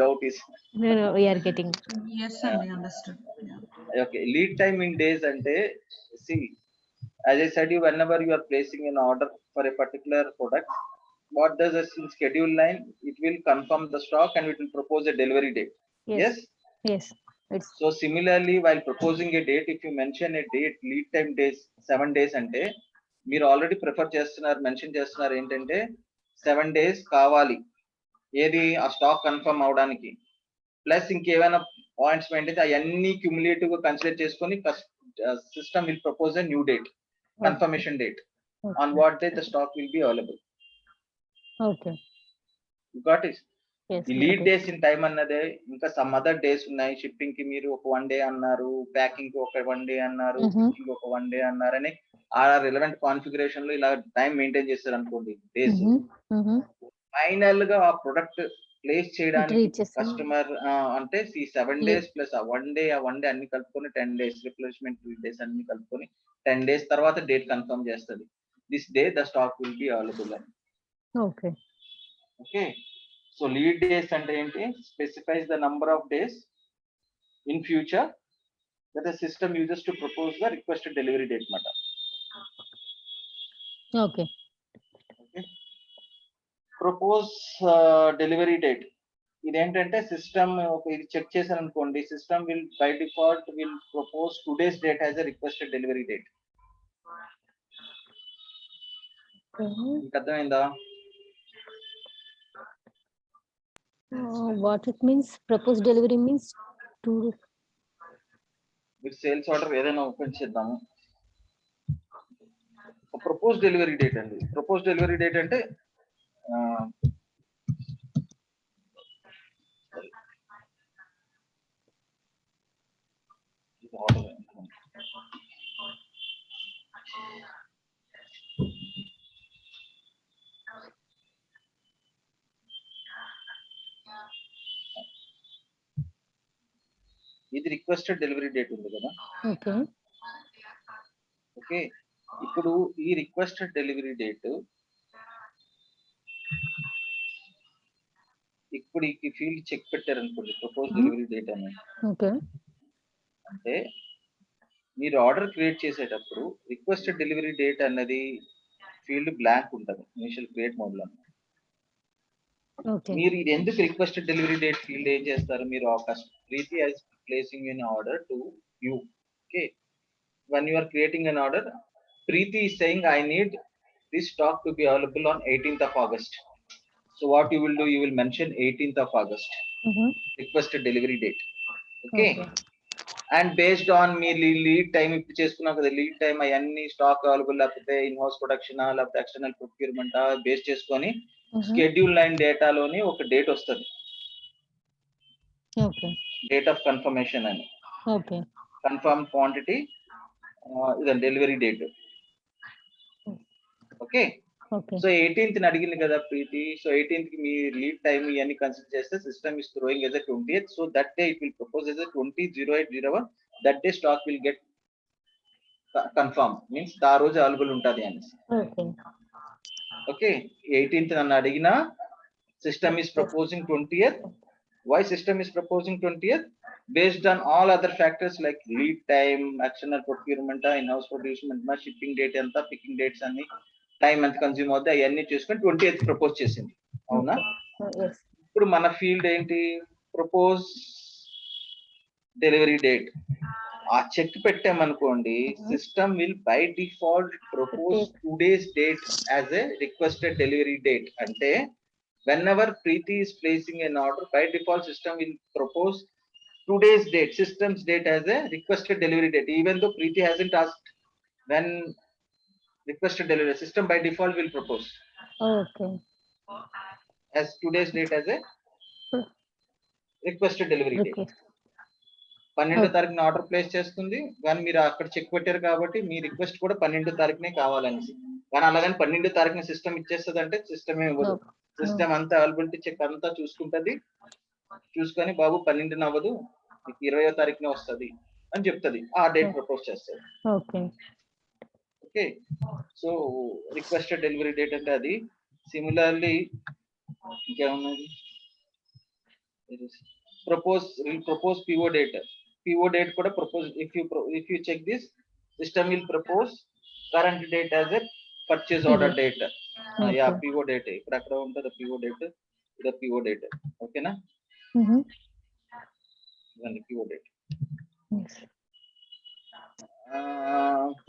doubt is. No, we are getting. Yes, I understood. Yeah. Okay, lead time in days ante, see, as I said, whenever you are placing an order for a particular product, what does a schedule line? It will confirm the stock and it will propose a delivery date. Yes. So similarly, while proposing a date, if you mention a date, lead time days 7 days ante, మీరు already prefer చేస్తున్నారు, mention చేస్తున్నారు ఏంటంటే 7 days కావాలి ఏది ఆ stock confirm అవడానికి. Plus ఇంకేమైనా points maintain అవన్నీ క్యూములేటివ్ గా కన్సిడర్ చేసుకొని system will propose a new date, confirmation date, on what day the stock will be available. Okay. You got it? Yes. ఈ లీడ్ డేస్ ఇన్ టైం అన్నదే ఇంకా some other days ఉన్నాయి. Shipping కి మీరు ఒక 1 day అన్నారు, packing కి ఒక 1 day అన్నారు, పికింగ్ ఒక 1 day అన్నారని ఆ రిలవెంట్ కాన్ఫిగరేషన్ లో ఇలా టైం మెయింటైన్ చేస్తారు అనుకోండి డేస్. ఫైనల్ గా ఆ ప్రొడక్ట్ ప్లేస్ చేయడానికి కస్టమర్ అంటే ఈ 7 days ప్లస్ ఆ 1 day అన్ని కలుపుకొని 10 days, రిప్లేస్మెంట్ డేస్ అన్ని కలుపుకొని 10 days తర్వాత డేట్ కన్ఫర్మ్ చేస్తుంది. This day the stock will be available అని. Okay. So lead days అంటే ఏంటి? Specifies the number of days in future that the system uses to propose the requested delivery date మాట. Okay. Propose delivery date. ఇదేంటంటే system ఇది check చేశాను అనుకోండి, system will buy default will propose today's date as a requested delivery date. మీకు అర్థమైందా? What it means? Propose delivery means మీరు sales order ఏదైనా open చేద్దాము. ప్రపోజ్ డెలివరీ డేట్ అండి. ప్రపోజ్ డెలివరీ డేట్ అంటే ఇది రిక్వెస్టెడ్ డెలివరీ డేట్ ఉంది కదా. ఓకే, ఇప్పుడు ఈ రిక్వెస్టెడ్ డెలివరీ డేట్ ఇప్పుడు ఈ ఫీల్డ్ చెక్ పెట్టారు అనుకోండి, ప్రపోజ్ డెలివరీ డేట్ అని. అంటే మీరు ఆర్డర్ క్రియేట్ చేసేటప్పుడు రిక్వెస్టెడ్ డెలివరీ డేట్ అన్నది ఫీల్డ్ బ్లాంక్ ఉంటుంది ఇనిషియల్ క్రియేట్ మోడ్ లో. మీరు ఇది ఎందుకు రిక్వెస్టెడ్ డెలివరీ డేట్ ఫీల్డ్ ఏం చేస్తారు, మీరు ప్రీతి as placing an order to you. Okay, when you are creating an order, Preeti is saying I need this stock to be available on 18th of August. So what you will do, you will mention 18th of August requested delivery date. Okay, and based on me lead time ఇప్పుడు చేసుకున్నాం కదా, lead time అవన్నీ stock available లేకపోతే in house production లేకపోతే external procurement base చేసుకొని schedule line డేటాలోని ఒక date వస్తుంది, డేట్ ఆఫ్ కన్ఫర్మేషన్ అని. కన్ఫర్మ్ క్వాంటిటీ ఇదండి delivery date. Okay, so 18th అడిగింది కదా ప్రీతి. సో 18th కి మీ లీడ్ టైమ్ ఇవన్నీ కన్సిడర్ చేస్తే system is throwing as a 20th. So that day it will propose as a 20/08/01. That day stock will get confirm, means ఆ రోజు available ఉంటుంది అని. ఓకే, 18th నన్ను అడిగినా system is proposing 20th. Why system is proposing 20th? Based on all other factors like lead time, external procurement, in-house procurement, shipping date anta, picking dates anni, time anta consume avudda, ayanni cheskoni 20th propose chesindi. Avuna? Ippudu mana field enti, propose delivery date. ఆ check పెట్టామనుకోండి, system will buy default propose today's date as a requested delivery date. అంటే whenever Preeti is placing an order, by default system will propose today's date, system's date as a requested delivery date, even though Preeti hasn't asked when requested delivery. System by default will propose as today's date as a requested delivery date. 12వ తారీఖున order place చేస్తుంది, కానీ మీరు అక్కడ check పెట్టారు కాబట్టి మీ request కూడా 12వ తారీఖునే కావాలనేసి. కానీ అలాగని 12వ తారీఖున సిస్టమ్ ఇచ్చేస్తుంది అంటే సిస్టమ్ ఇవ్వదు. సిస్టమ్ అంతా అవైలబిలిటీ చెక్ అంతా చూసుకుంటది, చూసుకొని బాబు 12న అవ్వదు, మీకు 20వ తారీఖునే వస్తుంది అని చెప్తుంది, ఆ డేట్ ప్రపోజ్ చేస్తుంది. Okay, so requested delivery date అంటే అది. సిమిలర్లీ ఇంకేమున్నది, propose PO date. PO date కూడా propose, if you check this, system will propose current date as a purchase order date. Yeah, PO date ఇక్కడ అక్కడ ఉంటుంది, PO date, ఇది PO date. ఓకేనా, ఇదండి PO డేట్.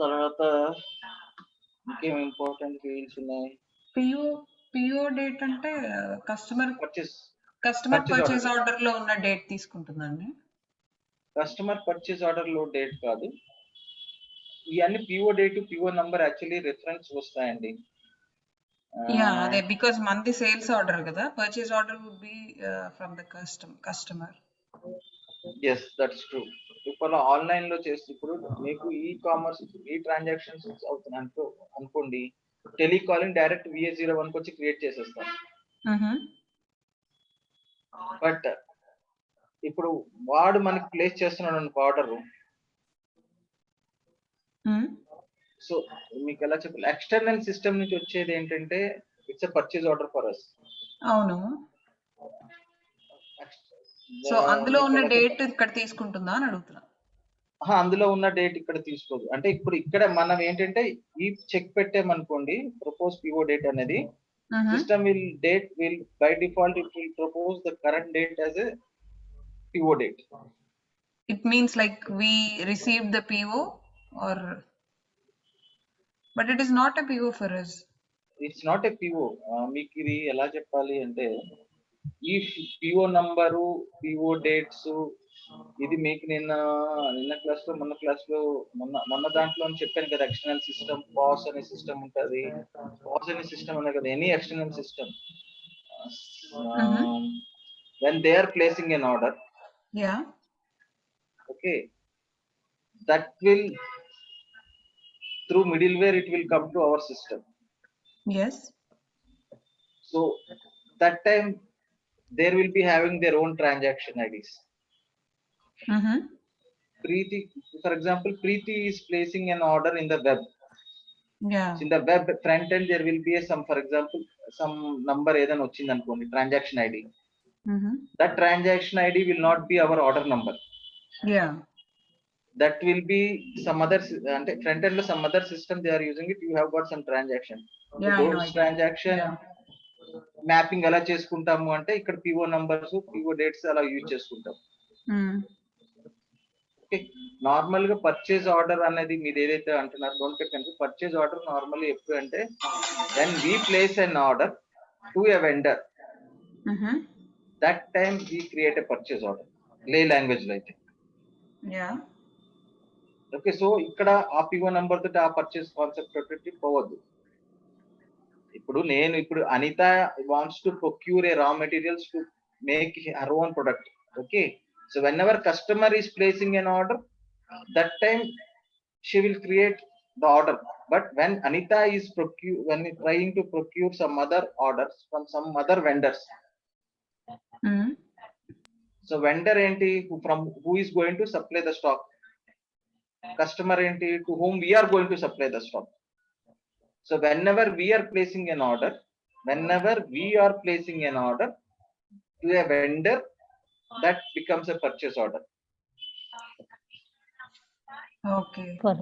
తర్వాత ఇంకేం ఇంపార్టెంట్ ఫీల్డ్స్ ఉన్నాయి. PO డేట్ అంటే కస్టమర్ పర్చేస్ ఆర్డర్ లో ఉన్న డేట్ తీసుకుంటుందండి. కస్టమర్ పర్చేస్ ఆర్డర్ లో డేట్ కాదు, ఇవన్నీ PO date, PO number actually reference వస్తాయండి. అదే, బికాజ్ మంది సేల్స్ ఆర్డర్ కదా, purchase order would be from the customer. yes, that's true. ఇప్పుడు ఆన్లైన్ లో చేస్తే, ఇప్పుడు మీకు ఈ కామర్స్ ఈ ట్రాన్సాక్షన్స్ అవుతున్నాయి అనుకోండి, టెలికాలింగ్ డైరెక్ట్ VA01 కి వచ్చి క్రియేట్ చేసేస్తాం. బట్ ఇప్పుడు వాడు మనకి ప్లేస్ చేస్తున్నాడు అనుకో ఆర్డర్, సో మీకు ఎలా చెప్పాలి, ఎక్స్టర్నల్ సిస్టమ్ నుంచి వచ్చేది ఏంటంటే it's a purchase order for us. అవును, సో అందులో ఉన్న డేట్ ఇక్కడ తీసుకుంటుందా అని అడుగుతున్నా. అందులో ఉన్న డేట్ ఇక్కడ తీసుకోదు. అంటే ఇప్పుడు ఇక్కడ మనం ఏంటంటే ఈ చెక్ పెట్టామనుకోండి, ప్రపోజ్ PO డేట్ అనేది System will by default it will propose the current date as a PO date. It means like we received the PO or, but it is not a PO for us. It's not a PO. మీకు ఇది ఎలా చెప్పాలి అంటే ఈ PO number PO dates ఇది మీకు నిన్న class లో మొన్న దాంట్లో అని చెప్పాను కదా, ఎక్స్టర్నల్ సిస్టమ్ పాస్ అనే సిస్టమ్ ఉంటుంది. పాస్ అనే సిస్టమ్ అనే కదా any external system when they are placing an order, Yeah. okay, that will through middleware it will come to our system. Yes. So that time there will be having their own transaction IDs. Preeti, for example, Preeti is placing an order in the web. Yeah. So in the web front end there will be some, for example, some number ఏదైనా వచ్చింది అనుకోండి, transaction ID. That transaction ID will not be our order number. Yeah. That will be some other అంటే front end లో some other system they are using it. You have got some transaction. Yeah, So those transaction mapping ఎలా చేసుకుంటాము అంటే ఇక్కడ PO numbers PO dates అలా use చేసుకుంటాం. Okay, normal గా purchase order అనేది మీరు ఏదైతే అంటున్నారు don't take confuse. Purchase order normally ఎప్పుడు అంటే when we place an order to a vendor, that time we create a purchase order. లే లాంగ్వేజ్ లో అయితే. ఓకే, సో ఇక్కడ ఆ PO నంబర్ తోటి ఆ పర్చేజ్ కాన్సెప్ట్ తోటి పోవద్దు. ఇప్పుడు Anitha wants to procure a raw materials to make her own product. Okay, so whenever customer is placing an order, that time she will create the order. But when Anita is trying to procure some other orders from some other vendors, so vendor enti from who is going to supply the stock, customer enti to whom we are going to supply the stock. So whenever we are placing an order to a vendor, that becomes a purchase order. Okay. For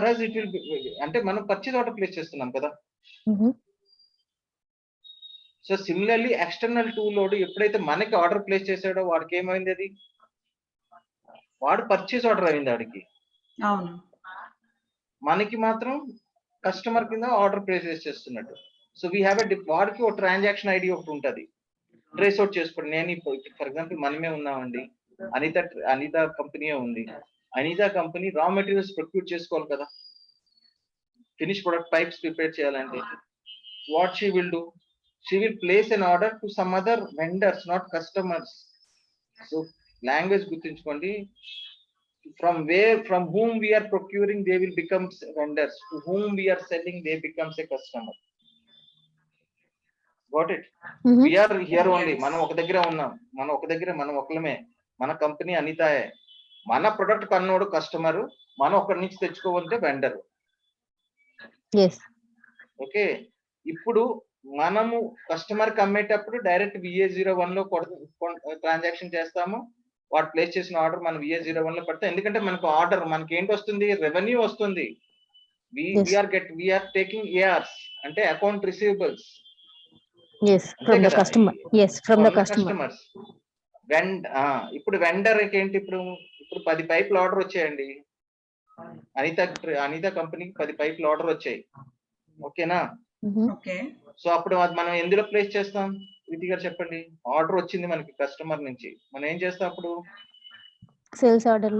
us it will be అంటే మనం purchase order place చేస్తున్నాం కదా. So similarly external tool load ఎప్పుడైతే మనకి order place చేసాడో వాడికి ఏమైంది, అది వాడు పర్చేజ్ ఆర్డర్ అయింది వాడికి. అవును, మనకి మాత్రం కస్టమర్ కింద ఆర్డర్ ప్లేస్ చేస్తున్నట్టు. సో వీ హ్యావ్ వాడికి ఒక ట్రాన్సాక్షన్ ఐడి ఒకటి ఉంటుంది, ట్రేస్ అవుట్ చేసుకోండి. నేను ఇప్పుడు ఫర్ ఎగ్జాంపుల్ మనమే ఉన్నామండి, అనిత కంపెనీ ఉంది. Anitha company raw materials procure చేసుకోవాలి కదా, ఫినిష్ ప్రొడక్ట్ పైప్స్ ప్రిపేర్ చేయాలంటే. What she will do, she will place an order to some other vendors, not customers. So language గుర్తుంచుకోండి, from whom we are procuring they will become vendors, to whom we are selling they becomes a customer. Got it? We are here only, మనం ఒక దగ్గర ఉన్నాం, మనం ఒకలమే, మన company అనితాయే. మన product కన్నోడు customer, మనం ఒకరి నుంచి తెచ్చుకోవాలంటే వెండర్. ఓకే, ఇప్పుడు మనము కస్టమర్ కి అమ్మేటప్పుడు డైరెక్ట్ VA01 లో ట్రాన్సాక్షన్ చేస్తాము. వాడు ప్లేస్ చేసిన ఆర్డర్ మనం VA01 లో పెడతాం. ఎందుకంటే మనకు ఆర్డర్, మనకి ఏంటి వస్తుంది, రెవెన్యూ వస్తుంది. we are taking ARs అంటే account receivables. from the customers. ఇప్పుడు వెండర్ ఏంటి, ఇప్పుడు 10 పైపులు ఆర్డర్ వచ్చాయండి, అనిత కంపెనీకి 10 పైపులు ఆర్డర్ వచ్చాయి. ఓకేనా? సో అప్పుడు మనం ఎందులో ప్లేస్ చేస్తాం, విధి గారు చెప్పండి. ఆర్డర్ వచ్చింది మనకి కస్టమర్ నుంచి, మనం ఏం చేస్తాం అప్పుడు, సేల్స్ ఆర్డర్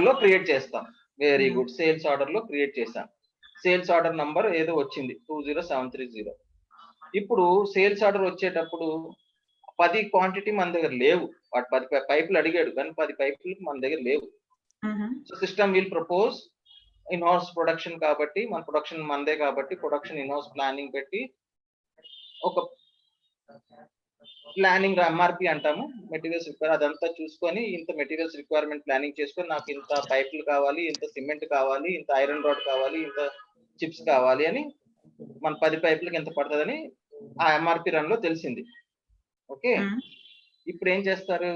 లో క్రియేట్ చేస్తాం. వెరీ గుడ్, సేల్స్ ఆర్డర్ లో క్రియేట్ చేస్తాం. సేల్స్ ఆర్డర్ నంబర్ ఏదో వచ్చింది 20730. ఇప్పుడు సేల్స్ ఆర్డర్ వచ్చేటప్పుడు 10 క్వాంటిటీ మన దగ్గర లేవు, వాడు 10 పైపులు అడిగాడు కానీ 10 పైపులు మన దగ్గర లేవు. So system will propose in house production కాబట్టి, మన ప్రొడక్షన్ మనదే కాబట్టి ప్రొడక్షన్ ఇన్ హౌస్ ప్లానింగ్ పెట్టి ఒక ప్లానింగ్ MRP అంటాము, మెటీరియల్స్ రిక్వైర్, అదంతా చూసుకొని ఇంత మెటీరియల్స్ రిక్వైర్మెంట్ ప్లానింగ్ చేసుకొని నాకు ఇంత పైపులు కావాలి, ఇంత సిమెంట్ కావాలి, ఇంత ఐరన్ రాడ్ కావాలి, ఇంత చిప్స్ కావాలి అని మన 10 పైపులకి ఎంత పడుతుందని ఆ MRP రన్ లో తెలిసింది. ఓకే, ఇప్పుడు ఏం చేస్తారు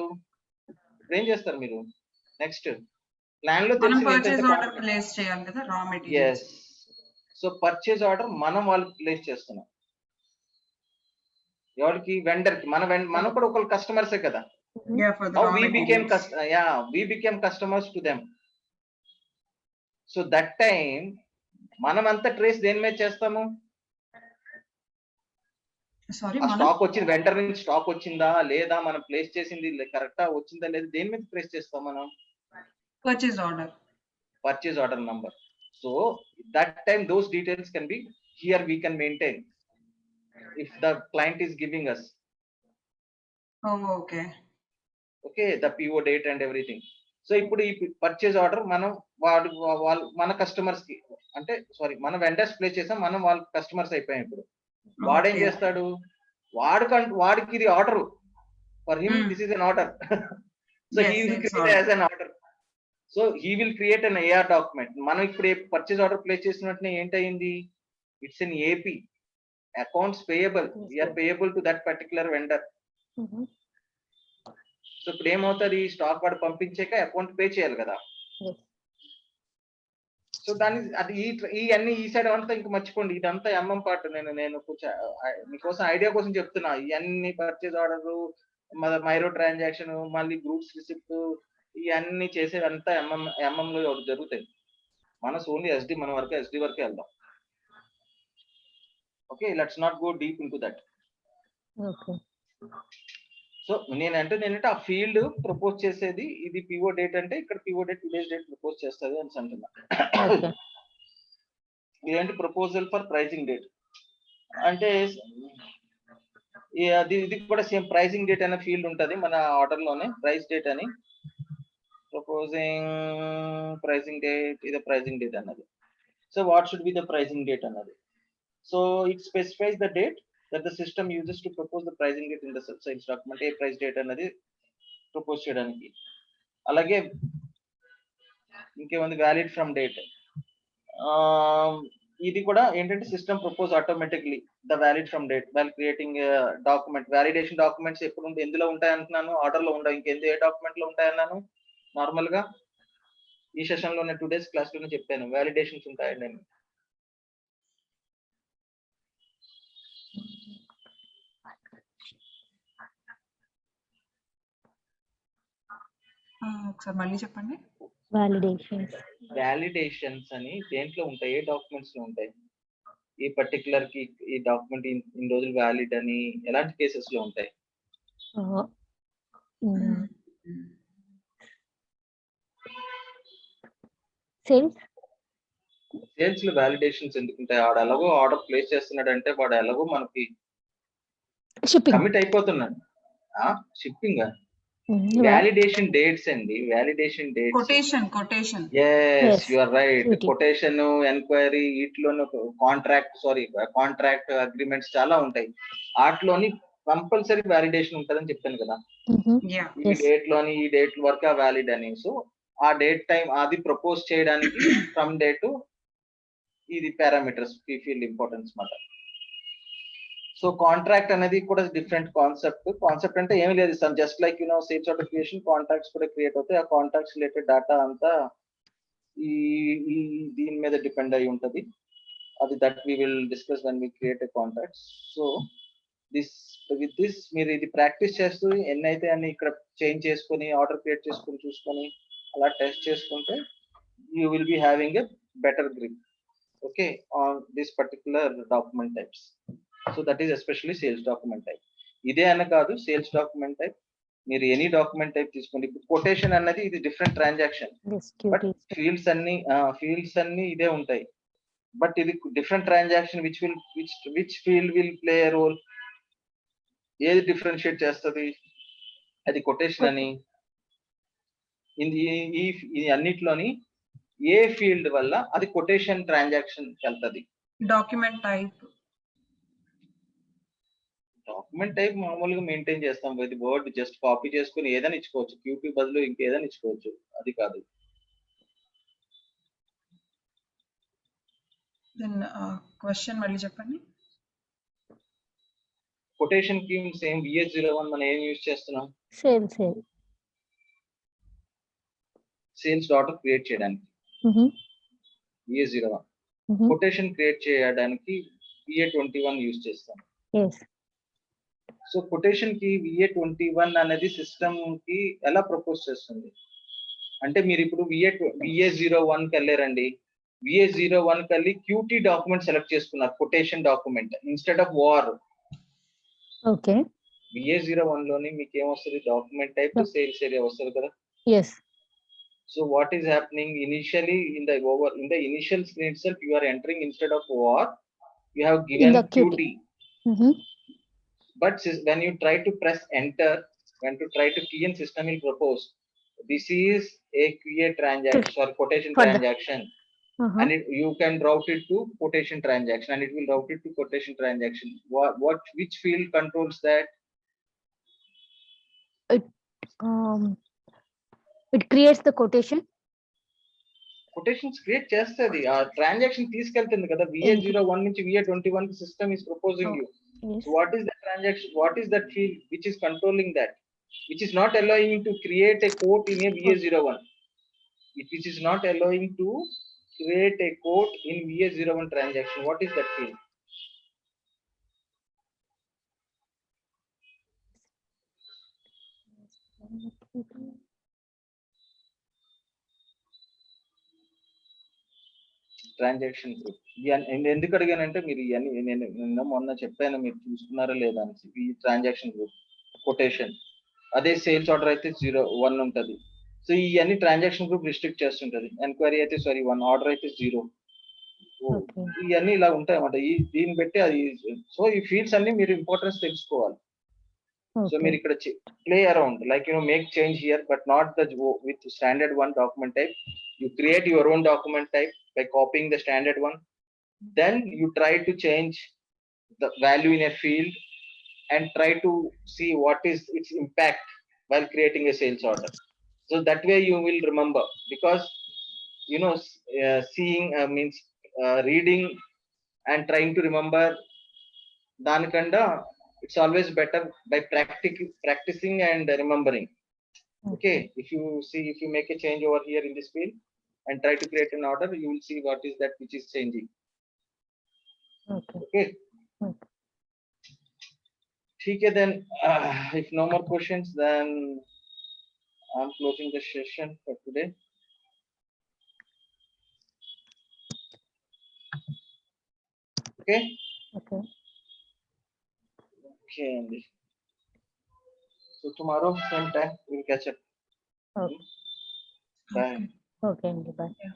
మీరు నెక్స్ట్ ప్లాన్ లో తెలిసింది. సో పర్చేజ్ ఆర్డర్ మనం వాళ్ళకి ప్లేస్ చేస్తున్నాం. ఎవరికి? వెండర్ కి. మనం కూడా ఒక కస్టమర్సే కదా. Yeah, for the Now raw we became materials. we became customers to them. So that time మనం అంతా ట్రేస్ దేని మీద చేస్తాము? Sorry, ఆ మనం స్టాక్ వచ్చింది, వెంటర్ నుంచి స్టాక్ వచ్చిందా లేదా, మనం ప్లేస్ చేసింది కరెక్టా వచ్చిందా లేదా, దేని మీద ప్లేస్ చేస్తాం మనం? purchase order. Purchase order number. So that time those details can be here, we can maintain if the client is giving us Oh, okay. the PO date and everything. So ఇప్పుడు ఈ purchase order మనం వాళ్ళు మన customers కి, అంటే sorry, మన vendors place చేసాం, మనం వాళ్ళ కస్టమర్స్ అయిపోయాం. ఇప్పుడు వాడేం Okay. చేస్తాడు? వాడికి ఇది order. For him this is an order. So Yes, he will it's create as an order. So he will create an AR document. మనం ఇప్పుడు పర్చేజ్ ఆర్డర్ ప్లేస్ చేసినట్టునే ఏంటయింది? It's an AP, accounts payable. We are payable to that particular vendor. So ఇప్పుడు ఏమవుతుంది? Stock వాడు పంపించాక account pay చేయాలి కదా. So దాన్ని అది ఈ అన్ని ఈ సైడ్ అంతా ఇంకా మర్చిపోండి. ఇదంతా MM పార్ట్. నేను కొంచెం మీకోసం ఐడియా కోసం చెప్తున్నా. ఇవన్నీ పర్చేజ్ ఆర్డర్, మైరో ట్రాన్సాక్షన్, మళ్ళీ గ్రూప్స్ రిసిప్ట్, ఇవన్నీ చేసేదంతా MM లో జరుగుతాయి. మన ఓన్లీ SD, మన వరకు SD వరకే వెళ్దాం. Okay, let's not go deep in to that. So నేనంటే ఆ ఫీల్డ్ ప్రపోజ్ చేసేది ఇది PO డేట్ అంటే ఇక్కడ PO date today's date propose చేస్తుంది అని అంటున్నా. ఇదేంటి? ప్రపోజల్ ఫర్ ప్రైజింగ్ డేట్ అంటే ఇది కూడా సేమ్ ప్రైజింగ్ డేట్ అనే ఫీల్డ్ ఉంటుంది మన ఆర్డర్ లోనే. ప్రైస్ డేట్ అని ప్రపోజింగ్ ప్రైజింగ్ డేట్, ఇదే ప్రైజింగ్ డేట్ అన్నది. So what should be the pricing date అన్నది. So it specifies the date that the system uses to propose the pricing date in the sales document. A price date అన్నది propose చేయడానికి. అలాగే ఇంకేముంది? Valid from date. ఇది కూడా ఏంటంటే system propose automatically the valid from date while creating document. Validation documents ఎప్పుడు ఎందులో ఉంటాయి అంటున్నాను? ఆర్డర్ లో ఉంటాయి. ఇంకెందు ఏ డాక్యుమెంట్ లో ఉంటాయన్నాను? నార్మల్ గా ఈ సెషన్ లోనే 2 days క్లాస్ లోనే చెప్పాను వ్యాలిడేషన్స్ ఉంటాయండి నేను. ఒకసారి మళ్ళీ చెప్పండి. వ్యాలిడేషన్స్ అని దేంట్లో ఉంటాయి? ఏ డాక్యుమెంట్స్ లో ఉంటాయి? ఈ పర్టికులర్ కి ఈ డాక్యుమెంట్ ఇన్ని రోజులు వ్యాలిడ్ అని ఎలాంటి కేసెస్ లో ఉంటాయి? సేల్స్ లో వ్యాలిడేషన్స్ ఎందుకు ఉంటాయి? వాడు ఎలాగో ఆర్డర్ ప్లేస్ చేస్తున్నాడు అంటే వాడు ఎలాగో మనకి కమిట్ అయిపోతున్నాడు. షిప్పింగ్ వ్యాలిడేషన్ డేట్స్ అండి. Validation dates, quotation. yes you are right. Quotation, enquiry, వీటిలోని కాంట్రాక్ట్ అగ్రిమెంట్స్ చాలా ఉంటాయి. వాటిలోని కంపల్సరీ వ్యాలిడేషన్ ఉంటుందని చెప్పాను కదా. ఈ డేట్ లోని ఈ డేట్ వరకు వ్యాలిడ్ అని. సో ఆ డేట్ టైం అది ప్రపోజ్ చేయడానికి ఫ్రమ్ డేట్ ఇది పారామీటర్స్ ఫీల్డ్ ఇంపార్టెన్స్ మాట. సో కాంట్రాక్ట్ అనేది కూడా డిఫరెంట్ కాన్సెప్ట్ అంటే ఏమీ లేదు. Just like sales order creation contracts కూడా క్రియేట్ అవుతాయి. ఆ కాంట్రాక్ట్స్ రిలేటెడ్ డేటా అంతా ఈ దీని మీద డిపెండ్ అయి ఉంటది. అది that we will discuss when we create a contracts. So with this మీరు ఇది ప్రాక్టీస్ చేస్తూ ఎన్నైతే అన్ని ఇక్కడ చేంజ్ చేసుకొని ఆర్డర్ క్రియేట్ చేసుకొని చూసుకొని అలా టెస్ట్ చేసుకుంటే you will be having a better grip okay on this particular document types. So that is especially sales document type. ఇదే అని కాదు, సేల్స్ డాక్యుమెంట్ టైప్ మీరు ఎనీ డాక్యుమెంట్ టైప్ తీసుకోండి. ఇప్పుడు కొటేషన్ అన్నది ఇది డిఫరెంట్ ట్రాన్సాక్షన్, బట్ ఫీల్డ్స్ అన్ని ఇదే ఉంటాయి. బట్ ఇది different transaction which field will play role, ఏది డిఫరెన్షియేట్ చేస్తుంది? అది కొటేషన్ అని. ఈ అన్నిట్లోని ఏ ఫీల్డ్ వల్ల అది కొటేషన్ ట్రాన్సాక్షన్ వెళ్తుంది? డాక్యుమెంట్ టైప్ మామూలుగా మెయింటైన్ చేస్తాం. ఇది వర్డ్ జస్ట్ కాపీ చేసుకుని ఏదైనా ఇచ్చుకోవచ్చు, క్యూపీ బదులు ఇంకేదైనా ఇచ్చుకోవచ్చు. అది కాదు. క్వశ్చన్ మళ్ళీ చెప్పండి. కొటేషన్ కి సేమ్ VS01 మనం ఏం యూజ్ చేస్తున్నాం? సేల్స్ డాట్ క్రియేట్ చేయడానికి VS01. కొటేషన్ క్రియేట్ చేయడానికి VA21 యూజ్ చేస్తాం. yes సో కొటేషన్ కి VA21 అనేది సిస్టమ్ కి ఎలా ప్రపోజ్ చేస్తుంది అంటే మీరు ఇప్పుడు VA01 కి వెళ్ళారండి. VA01 కి వెళ్ళి QT డాక్యుమెంట్ సెలెక్ట్ చేసుకున్నారు, quotation document instead of war. okay VA01 లోని మీకు ఏమొస్తుంది, డాక్యుమెంట్ టైప్ సేల్స్ ఏరియా వస్తుంది కదా. yes So what is happening initially in the initial screen itself, you are entering instead of war, you have given in the QT. But when you try to press enter, when to try to key in, system will propose this is a QA transaction or quotation transaction, and you can route it to quotation transaction, and it will route it to quotation transaction. Which field controls that? It creates the quotation. Quotations create chestadi aa transaction తీసుకెళ్తుంది కదా. VA01 నుంచి VA21 కి system is proposing you. Yes. So what is the transaction, what is that field which is controlling that, which is not allowing to create a quote in a VA01, which is not allowing to create a quote in VA01 transaction? What is that field? Transaction group. ఎందుకు అడిగానంటే మీరు ఇవన్నీ నేను నిన్న మొన్న చెప్పాను, మీరు చూసుకున్నారా లేదా అని. ఈ ట్రాన్సాక్షన్ గ్రూప్ కొటేషన్, అదే సేల్స్ ఆర్డర్ అయితే 01 ఉంటుంది. సో ఇవన్నీ ట్రాన్సాక్షన్ గ్రూప్ రిస్ట్రిక్ట్ చేస్తుంటది. ఎంక్వైరీ అయితే 1, ఆర్డర్ అయితే 0. ఇవన్నీ ఇలా ఉంటాయి అన్నమాట. దీన్ని బట్టి అది. సో ఈ ఫీల్డ్స్ అన్ని మీరు ఇంపార్టెన్స్ తెలుసుకోవాలి. సో మీరు ఇక్కడ play around, like make change here, but not the with standard one document type. You create your own document type by copying the standard one. Then you try to change the value in a field and try to see what is its impact while creating a sales order. So that way you will remember, because seeing means reading and trying to remember danikanda it's always better by practicing and remembering. Okay, if you make a change over here in this field and try to create an order, you will see what is that which is changing. Okay. Okay, then if no more questions, then I'm closing the session for today. Okay. Andy. So tomorrow same time we'll catch up. Okay. Bye. Okay, Andy, bye. Yeah.